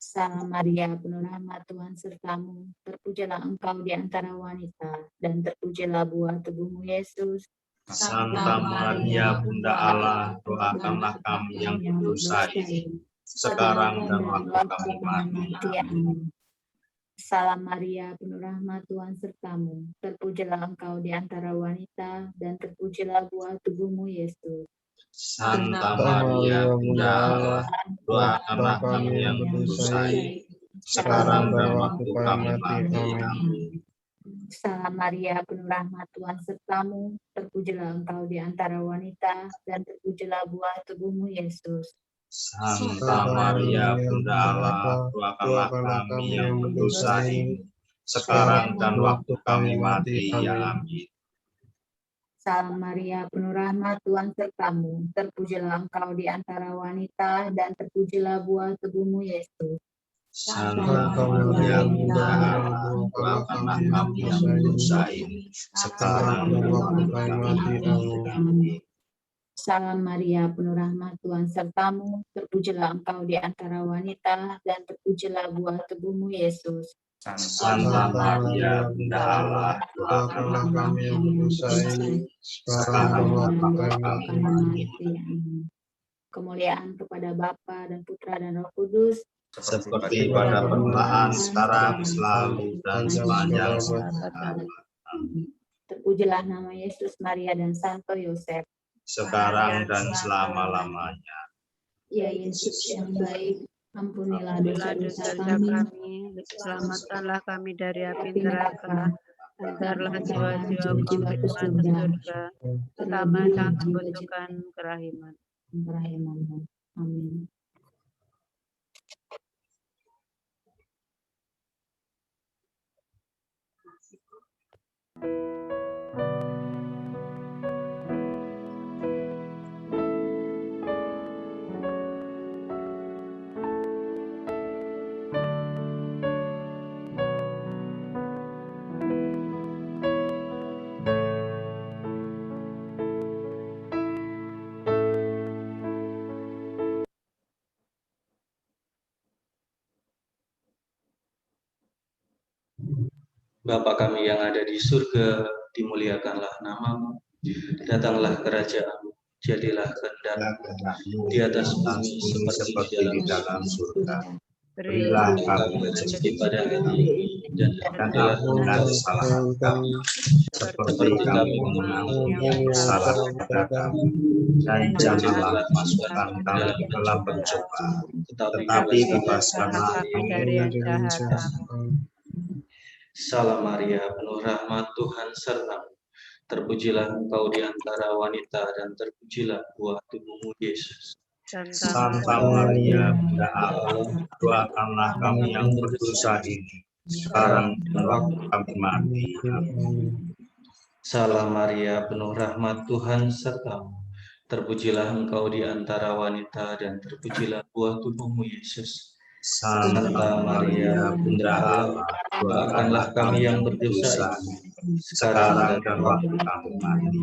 Salam Maria, penuh rahmat, Tuhan sertamu, terpujilah engkau di antara wanita, dan terpujilah buah tubuhmu, Yesus. Santa Maria Bunda Allah, doakanlah kami yang berdosa ini, sekarang dan waktu kami mati. Amin. Salam Maria, penuh rahmat, Tuhan sertamu, terpujilah engkau di antara wanita, dan terpujilah buah tubuhmu, Yesus. Santa Maria Bunda Allah, doakanlah kami yang berdosa ini, sekarang dan waktu kami mati. Amin. Salam Maria, penuh rahmat, Tuhan sertamu, terpujilah engkau di antara wanita, dan terpujilah buah tubuhmu, Yesus. Santa Maria Bunda Allah, doakanlah kami yang berdosa ini, sekarang dan waktu kami mati. Amin. Salam Maria, penuh rahmat, Tuhan sertamu, terpujilah engkau di antara wanita, dan terpujilah buah tubuhmu, Yesus. Santa Maria Bunda Allah, doakanlah kami yang berdosa ini, sekarang dan waktu kami mati. Amin. Salam Maria, penuh rahmat, Tuhan sertamu, terpujilah engkau di antara wanita, dan terpujilah buah tubuhmu, Yesus. Santa Maria Bunda Allah, doakanlah kami yang berdosa ini, sekarang dan waktu kami mati. Kemuliaan kepada Bapa dan Putra dan Roh Kudus, seperti pada permulaan, sekarang, selalu, dan sepanjang zaman. Terpujilah nama Yesus, Maria, dan Santo Yosef, sekarang dan selama-lamanya. Ya Yesus yang baik, ampunilah dosa-dosa kami, selamatkanlah kami dari api neraka, antarlah jiwa-jiwa ke surga, terutama yang membutuhkan kerahiman. Amin. Bapa kami yang ada di surga, dimuliakanlah namamu, datanglah kerajaan-mu, jadilah kehendak-mu di atas bumi seperti di dalam surga. Berilah kami rezeki pada hari ini, dan ampunilah kesalahan kami, seperti kami mengampuni kesalahan kepada kami, dan janganlah masukkan kami ke dalam pencobaan, tetapi bebaskanlah kami dari yang jahat. Salam Maria, penuh rahmat, Tuhan sertamu. Terpujilah engkau di antara wanita, dan terpujilah buah tubuhmu, Yesus. Santa Maria Bunda Allah, doakanlah kami yang berdosa ini, sekarang dan waktu kami mati. Salam Maria, penuh rahmat, Tuhan sertamu. Terpujilah engkau di antara wanita, dan terpujilah buah tubuhmu, Yesus. Santa Maria Bunda Allah, doakanlah kami yang berdosa ini, sekarang dan waktu kami mati.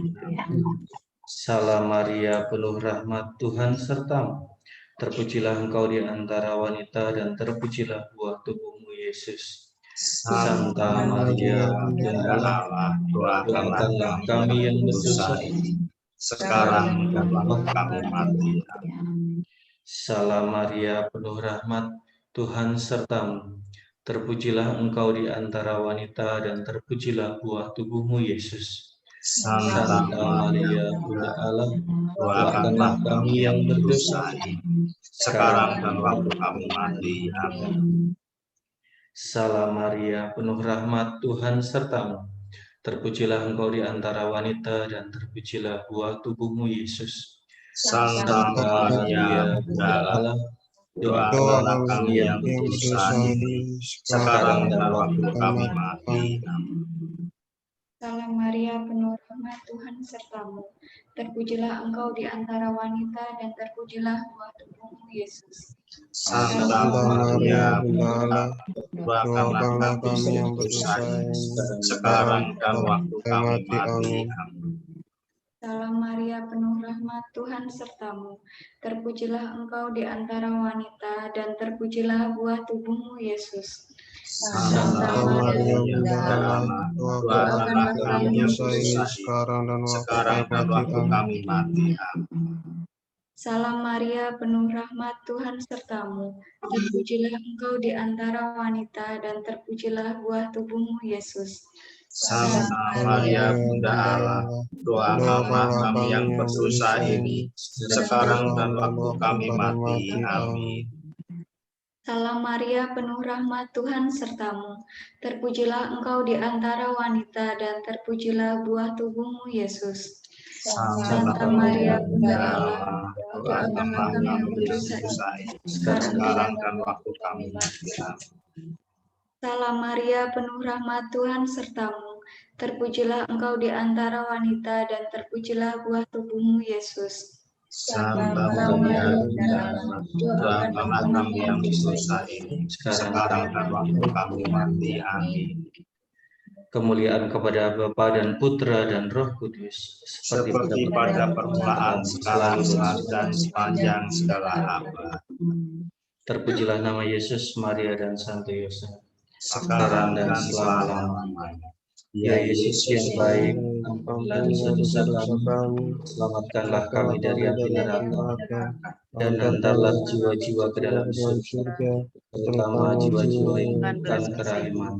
Salam Maria, penuh rahmat, Tuhan sertamu. Terpujilah engkau di antara wanita, dan terpujilah buah tubuhmu, Yesus. Santa Maria, Bunda Allah, doakanlah kami yang berdosa ini, sekarang dan waktu kami mati. Salam Maria, penuh rahmat, Tuhan sertamu. Terpujilah engkau di antara wanita dan terpujilah buah tubuhmu, Yesus. Santa Maria, Bunda Allah, doakanlah kami yang berdosa ini, sekarang dan waktu kami mati. Amin. Salam Maria, penuh rahmat, Tuhan sertamu. Terpujilah engkau di antara wanita dan terpujilah buah tubuhmu, Yesus. Santa Maria, Bunda Allah, doakanlah kami yang berdosa ini, sekarang dan waktu kami mati. Salam Maria, penuh rahmat, Tuhan sertamu. Terpujilah engkau di antara wanita dan terpujilah buah tubuhmu, Yesus. Santa Maria, Bunda Allah, doakanlah kami yang berdosa ini, sekarang dan waktu kami mati. Amin. Salam Maria, penuh rahmat, Tuhan sertamu. Terpujilah engkau di antara wanita dan terpujilah buah tubuhmu, Yesus. Santa Maria, Bunda Allah, doakanlah kami yang berdosa ini, sekarang dan waktu kami mati. Amin. Salam Maria, penuh rahmat, Tuhan sertamu. Terpujilah engkau di antara wanita dan terpujilah buah tubuhmu, Yesus. Santa Maria, Bunda Allah, doakanlah kami yang berdosa ini, sekarang dan waktu kami mati. Amin. Salam Maria, penuh rahmat, Tuhan sertamu. Terpujilah engkau di antara wanita dan terpujilah buah tubuhmu, Yesus. Santa Maria, Bunda Allah, doakanlah kami yang berdosa ini, sekarang dan waktu kami mati. Amin. Salam Maria, penuh rahmat, Tuhan sertamu. Terpujilah engkau di antara wanita dan terpujilah buah tubuhmu, Yesus. Santa Maria, Bunda Allah, doakanlah kami yang berdosa ini, sekarang dan waktu kami mati. Amin. Kemuliaan kepada Bapa dan Putra dan Roh Kudus, seperti pada permulaan, sekarang, dan sepanjang segala abad. Terpujilah nama Yesus, Maria, dan Santo Yosef, sekarang dan selama-lamanya. Ya Yesus yang baik, ampunilah dosa-dosa kami, selamatkanlah kami dari api neraka, dan hantarlah jiwa-jiwa ke dalam surga, terutama jiwa-jiwa yang bukan kerahiman.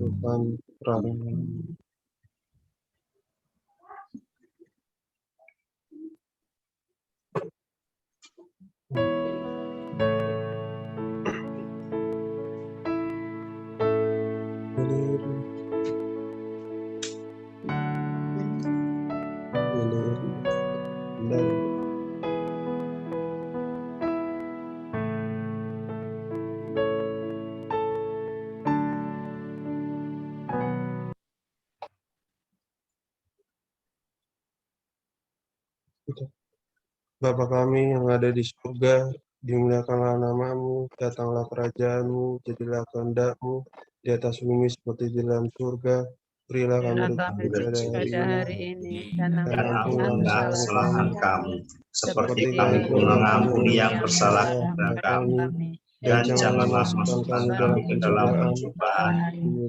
Bapa kami yang ada di surga, dimuliakanlah namamu, datanglah kerajaanmu, jadilah kehendak-mu di atas bumi seperti di dalam surga. Berilah kami rezeki pada hari ini, dan ampunilah kesalahan kami, seperti kami pun mengampuni yang bersalah kepada kami. Dan janganlah masukkan kami ke dalam pencobaan,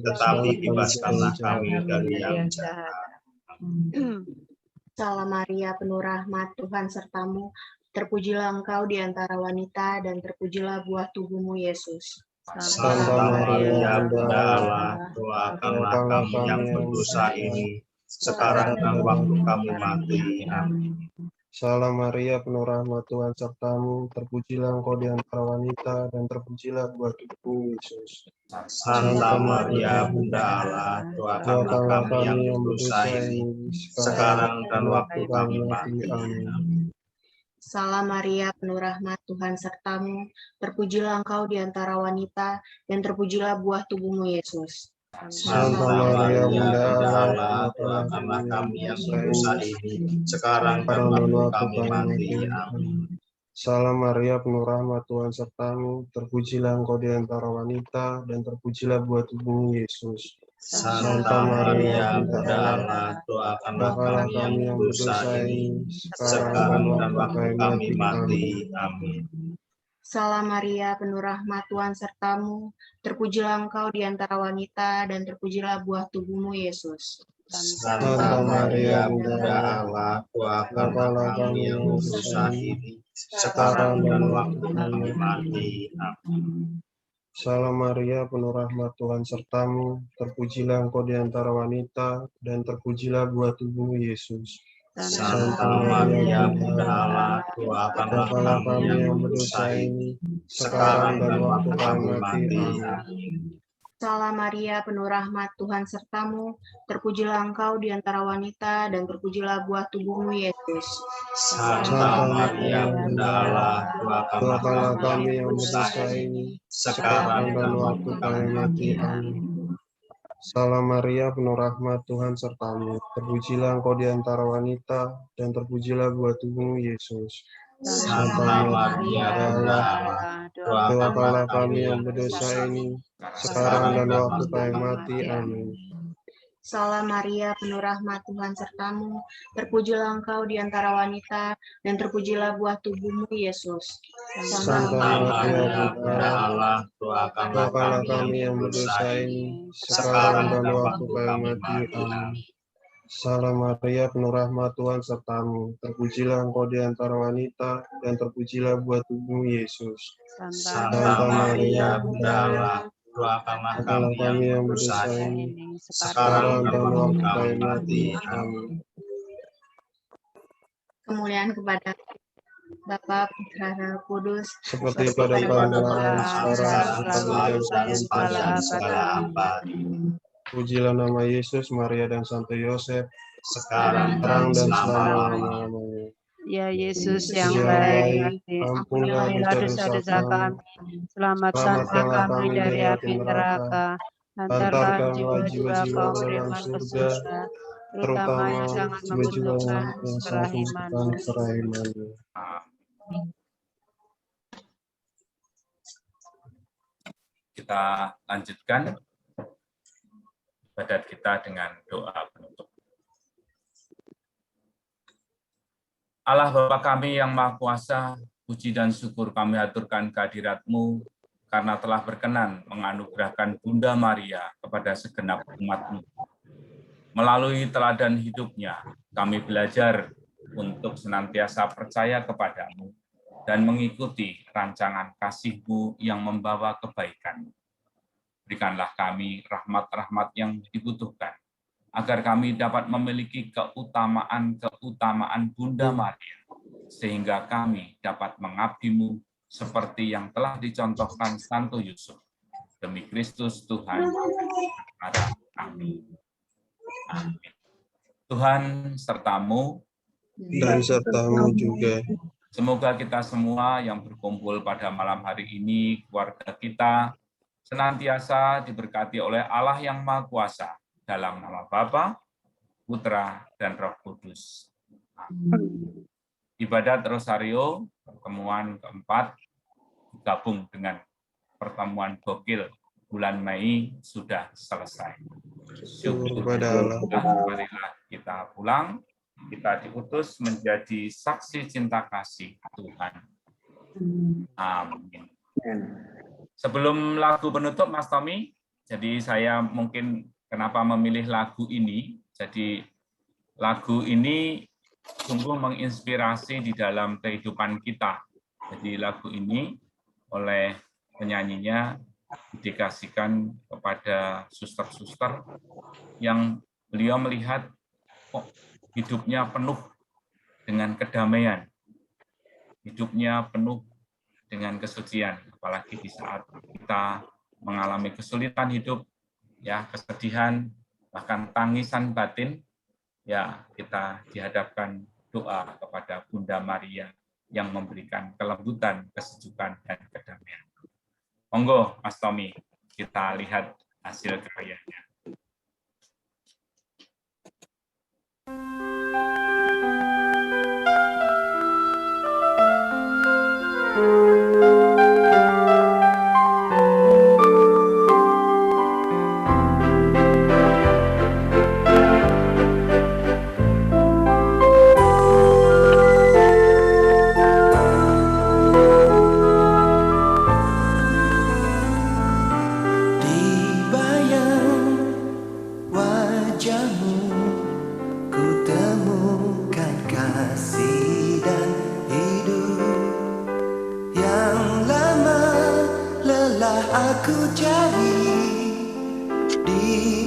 tetapi bebaskanlah kami dari yang jahat. Salam Maria, penuh rahmat, Tuhan sertamu. Terpujilah engkau di antara wanita, dan terpujilah buah tubuhmu, Yesus. Santa Maria, Bunda Allah, doakanlah kami yang berdosa ini, sekarang dan waktu kami mati. Amin. Salam Maria, penuh rahmat, Tuhan sertamu. Terpujilah engkau di antara wanita, dan terpujilah buah tubuhmu, Yesus. Santa Maria, Bunda Allah, doakanlah kami yang berdosa ini, sekarang dan waktu kami mati. Amin. Salam Maria, penuh rahmat, Tuhan sertamu. Terpujilah engkau di antara wanita, dan terpujilah buah tubuhmu, Yesus. Santa Maria, Bunda Allah, doakanlah kami yang berdosa ini, sekarang dan waktu kami mati. Amin. Salam Maria, penuh rahmat, Tuhan sertamu. Terpujilah engkau di antara wanita, dan terpujilah buah tubuhmu, Yesus. Santa Maria, Bunda Allah, doakanlah kami yang berdosa ini, sekarang dan waktu kami mati. Amin. Salam Maria, penuh rahmat, Tuhan sertamu. Terpujilah engkau di antara wanita, dan terpujilah buah tubuhmu, Yesus. Santa Maria, Bunda Allah, doakanlah kami yang berdosa ini, sekarang dan waktu kami mati. Amin. Salam Maria, penuh rahmat, Tuhan sertamu. Terpujilah engkau di antara wanita, dan terpujilah buah tubuhmu, Yesus. Santa Maria, Bunda Allah, doakanlah kami yang berdosa ini, sekarang dan waktu kami mati. Amin. Salam Maria, penuh rahmat, Tuhan sertamu. Terpujilah engkau di antara wanita, dan terpujilah buah tubuhmu, Yesus. Santa Maria, Bunda Allah, doakanlah kami yang berdosa ini, sekarang dan waktu kami mati. Amin. Salam Maria, penuh rahmat, Tuhan sertamu. Terpujilah engkau di antara wanita, dan terpujilah buah tubuhmu, Yesus. Santa Maria, Bunda Allah, doakanlah kami yang berdosa ini, sekarang dan waktu kami mati. Amin. Salam Maria, penuh rahmat, Tuhan sertamu. Terpujilah engkau di antara wanita, dan terpujilah buah tubuhmu, Yesus. Santa Maria, Bunda Allah, doakanlah kami yang berdosa ini, sekarang dan waktu kami mati. Amin. Salam Maria, penuh rahmat, Tuhan sertamu. Terpujilah engkau di antara wanita, dan terpujilah buah tubuhmu, Yesus. Santa Maria, Bunda Allah, doakanlah kami yang berdosa ini, sekarang dan waktu kami mati. Amin. Kemuliaan kepada Bapa, Putra, dan Roh Kudus, seperti pada permulaan, sekarang, dan segala abad. Pujilah nama Yesus, Maria, dan Santo Yosef, sekarang dan selama-lamanya. selama-lamanya. Ya Yesus yang baik, ampunilah dosa-dosa kami, selamatkanlah kami dari api neraka, hantarlah jiwa-jiwa kaum beriman ke surga, terutama yang sangat membutuhkan kerahiman-Mu. Kita lanjutkan ibadat kita dengan doa penutup. Allah Bapa kami yang Maha Kuasa, puji dan syukur kami aturkan kehadirat-Mu karena telah berkenan menganugerahkan Bunda Maria kepada segenap umat-Mu. Melalui teladan hidupnya, kami belajar untuk senantiasa percaya kepada-Mu dan mengikuti rancangan kasih-Mu yang membawa kebaikan. Berikanlah kami rahmat-rahmat yang dibutuhkan, agar kami dapat memiliki keutamaan-keutamaan Bunda Maria, sehingga kami dapat mengabdi-Mu seperti yang telah dicontohkan Santo Yusuf. Demi Kristus Tuhan, amin. Amin. Tuhan sertamu, dan sertamu juga. Semoga kita semua yang berkumpul pada malam hari ini, keluarga kita, senantiasa diberkati oleh Allah yang Maha Kuasa, dalam nama Bapa, Putra, dan Roh Kudus. Amin. Ibadat Rosario, pertemuan keempat, gabung dengan pertemuan gokil bulan Mei sudah selesai. Syukur kepada Allah. Marilah kita pulang, kita diutus menjadi saksi cinta kasih Tuhan. Amin. Sebelum lagu penutup, Mas Tommy, jadi saya mungkin kenapa memilih lagu ini, jadi lagu ini sungguh menginspirasi di dalam kehidupan kita. Jadi lagu ini oleh penyanyinya didedikasikan kepada suster-suster yang beliau melihat hidupnya penuh dengan kedamaian, hidupnya penuh dengan kesucian, apalagi di saat kita mengalami kesulitan hidup, ya kesedihan, bahkan tangisan batin, ya kita dihadapkan doa kepada Bunda Maria yang memberikan kelembutan, kesejukan, dan kedamaian. Monggo, Mas Tommy, kita lihat hasil karyanya.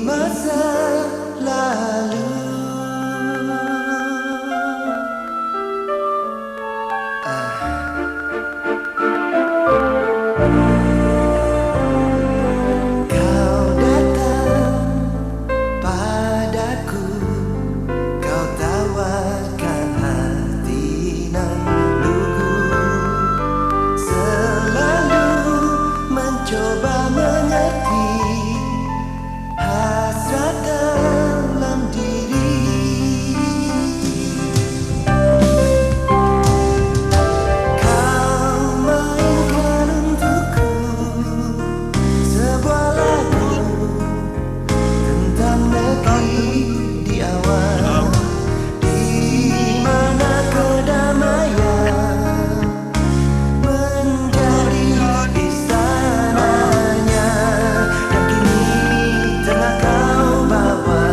masa lalu. Kau datang padaku, kau tawarkan hati nan lugu, selalu mencoba mengerti hasrat dalam diri. Kau mainkan untukku sebuah lagu tentang negeri di awan, di mana kedamaian menjadi istananya. Dan kini tengah kau bawa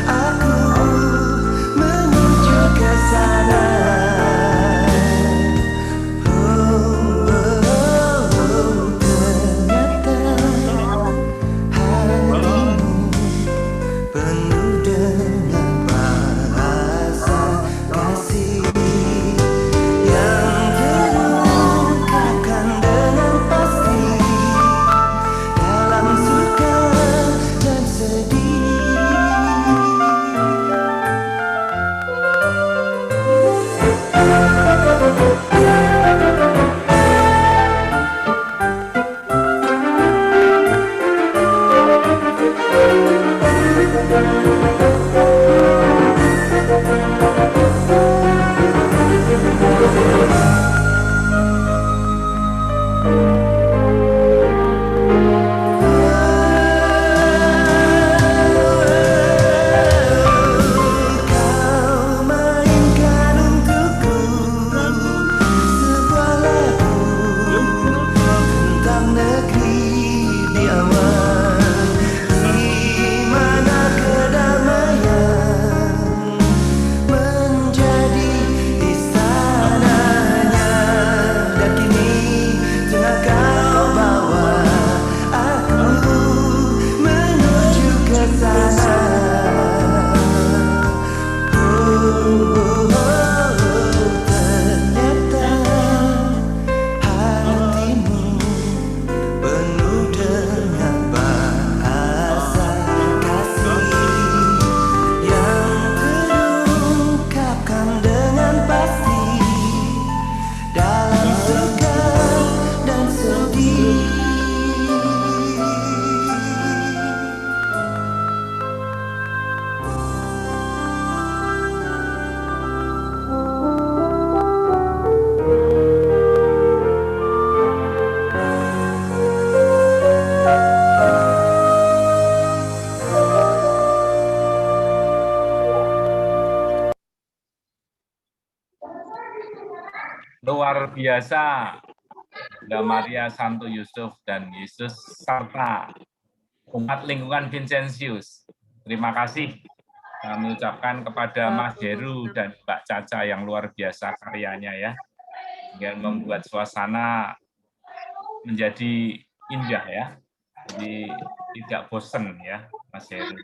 aku menuju ke sana. Ternyata hatimu penuh dengan bahasa kasih yang terungkapkan dengan pasti dalam suka dan sedih. Kau mainkan untukku sebuah lagu tentang negeri di awan, di mana kedamaian menjadi istananya. Dan kini tengah kau bawa aku menuju ke sana. Ternyata hatimu penuh dengan bahasa kasih yang terungkapkan dengan pasti dalam suka dan sedih. Luar biasa, Bunda Maria, Santo Yusuf, dan Yesus, serta umat lingkungan Vincentius. Terima kasih kami ucapkan kepada Mas Heru dan Mbak Caca yang luar biasa karyanya ya, yang membuat suasana menjadi indah ya, jadi tidak bosan ya Mas Heru.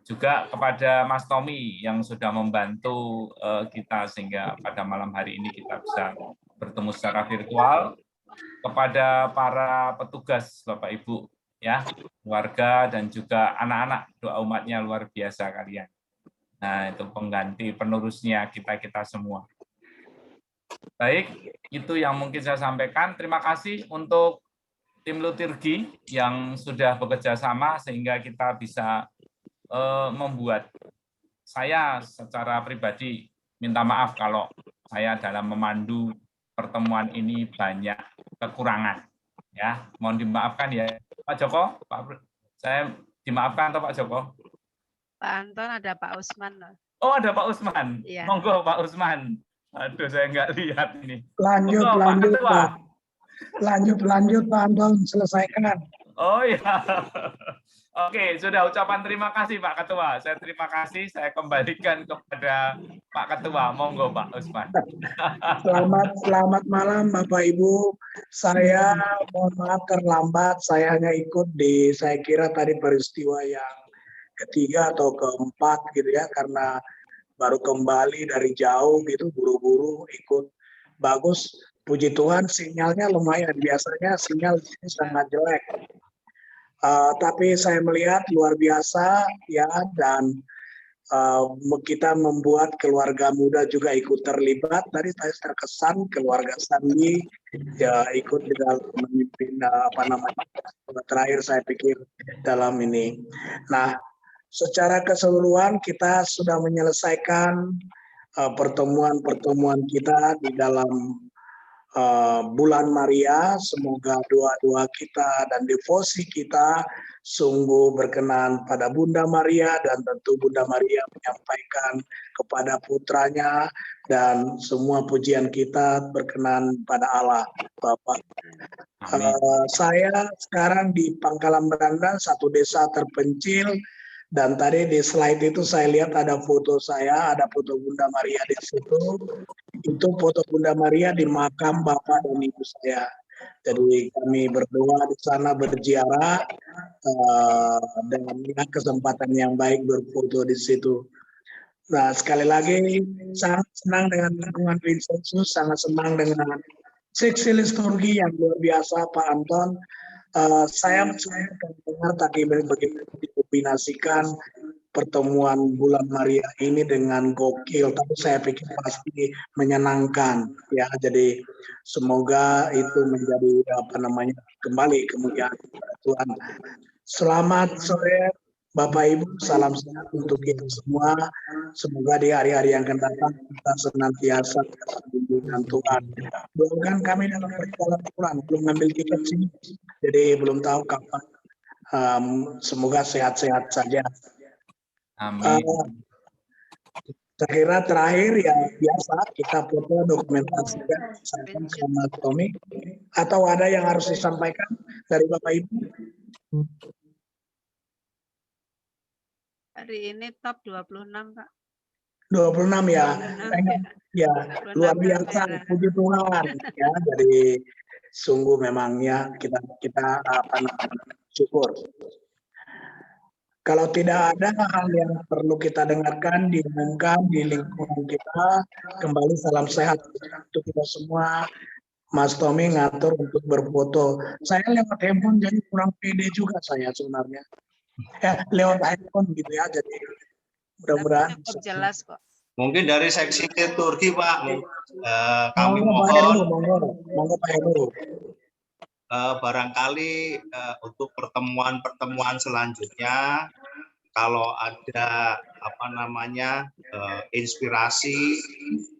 Juga kepada Mas Tommy yang sudah membantu kita sehingga pada malam hari ini kita bisa bertemu secara virtual. Kepada para petugas Bapak Ibu ya, keluarga dan juga anak-anak, doa umatnya luar biasa kalian. Nah, itu pengganti penerusnya kita semua. Baik, itu yang mungkin saya sampaikan. Terima kasih untuk tim liturgi yang sudah bekerja sama sehingga kita bisa membuat. Saya secara pribadi minta maaf kalau saya dalam memandu pertemuan ini banyak kekurangan ya, mohon dimaafkan ya Pak Joko. Saya dimaafkan atau Pak Joko? Pak Anton, ada Pak Usman loh. Oh, ada Pak Usman. Iya. Monggo Pak Usman. Aduh, saya nggak lihat ini. Lanjut Pak Anton, selesaikan. Oh ya. Oke, sudah ucapan terima kasih Pak Ketua. Saya terima kasih, saya kembalikan kepada Pak Ketua. Monggo Pak Usman. Selamat malam Bapak Ibu. Saya mohon maaf terlambat, saya hanya ikut di, saya kira tadi peristiwa yang ketiga atau keempat gitu ya, karena baru kembali dari jauh gitu, buru-buru ikut. Bagus, puji Tuhan sinyalnya lumayan, biasanya sinyal di sini sangat jelek. Tapi saya melihat luar biasa ya, dan kita membuat keluarga muda juga ikut terlibat. Tadi saya terkesan keluarga Sandi ya ikut di dalam memimpin terakhir saya pikir dalam ini. Nah, secara keseluruhan kita sudah menyelesaikan pertemuan-pertemuan kita di dalam bulan Maria. Semoga doa-doa kita dan devosi kita sungguh berkenan pada Bunda Maria, dan tentu Bunda Maria menyampaikan kepada putranya, dan semua pujian kita berkenan pada Allah Bapa. Saya sekarang di Pangkalan Berandan, satu desa terpencil, dan tadi di slide itu saya lihat ada foto saya, ada foto Bunda Maria di situ. Itu foto Bunda Maria di makam Bapak dan Ibu saya. Jadi kami berdoa di sana, berziarah, dan melihat kesempatan yang baik berfoto di situ. Nah, sekali lagi sangat senang dengan lingkungan Vincentus, sangat senang dengan seksi liturgi yang luar biasa Pak Anton. Saya dengar tadi begitu dikombinasikan pertemuan bulan Maria ini dengan gokil, tapi saya pikir pasti menyenangkan ya. Jadi semoga itu menjadi kembali kemuliaan Tuhan. Selamat sore Bapak Ibu, salam sehat untuk kita semua. Semoga di hari-hari yang akan datang kita senantiasa dengan Tuhan. Doakan kami dalam perjalanan, belum ngambil tiket sini, jadi belum tahu kapan. Semoga sehat-sehat saja. Amin. Saya kira terakhir yang biasa kita foto dokumentasikan sama Tommy, atau ada yang harus disampaikan dari Bapak Ibu? Hari ini top 26 Pak. 26 ya, ya luar biasa, puji Tuhan ya. Jadi sungguh memangnya kita syukur. Kalau tidak ada hal yang perlu kita dengarkan, diumumkan di lingkungan kita, kembali salam sehat untuk kita semua. Mas Tommy ngatur untuk berfoto. Saya lewat handphone jadi kurang pede juga saya sebenarnya. Ya, lewat handphone gitu ya, jadi mudah-mudahan cukup jelas kok. Mungkin dari seksi liturgi Pak, kami monggo Pak Heru. Barangkali untuk pertemuan-pertemuan selanjutnya, kalau ada inspirasi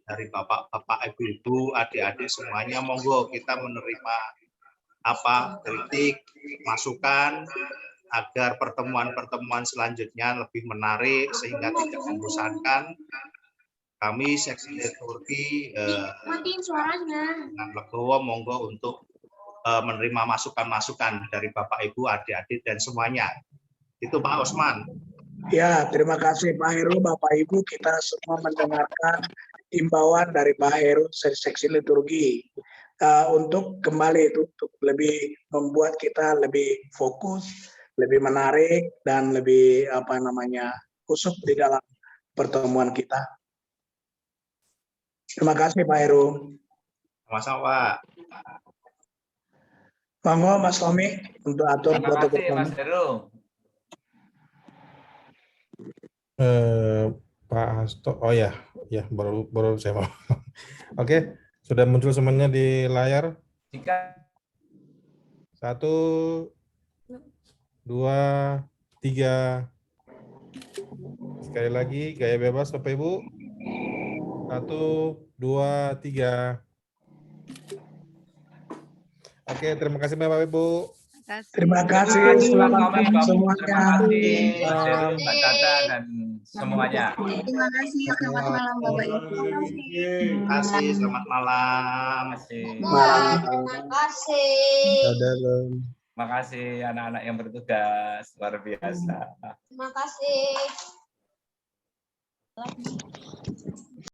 dari bapak-bapak, ibu-ibu, adik-adik semuanya, monggo kita menerima kritik, masukan agar pertemuan-pertemuan selanjutnya lebih menarik sehingga tidak membosankan. Kami seksi liturgi dengan legowo monggo untuk menerima masukan-masukan dari Bapak Ibu, adik-adik dan semuanya. Itu Pak Osman. Ya, terima kasih Pak Heru, Bapak Ibu, kita semua mendengarkan imbauan dari Pak Heru seksi liturgi untuk kembali itu untuk lebih membuat kita lebih fokus, lebih menarik, dan lebih khusyuk di dalam pertemuan kita. Terima kasih Pak Heru. Sama-sama Pak. Monggo Mas Tommy untuk atur protokol. Terima kasih Mas Heru. Pak Hasto, oh ya baru saya mau. Oke, sudah muncul semuanya di layar. 1, 2, 3. Sekali lagi gaya bebas Bapak Ibu. 1, 2, 3. Oke, terima kasih Bapak Ibu. Terima kasih, selamat semuanya. Terima kasih Mbak Tata dan semuanya. Terima kasih, selamat malam Bapak Ibu. Terima kasih, selamat malam. Terima kasih. Terima kasih anak-anak yang bertugas, luar biasa. Terima kasih.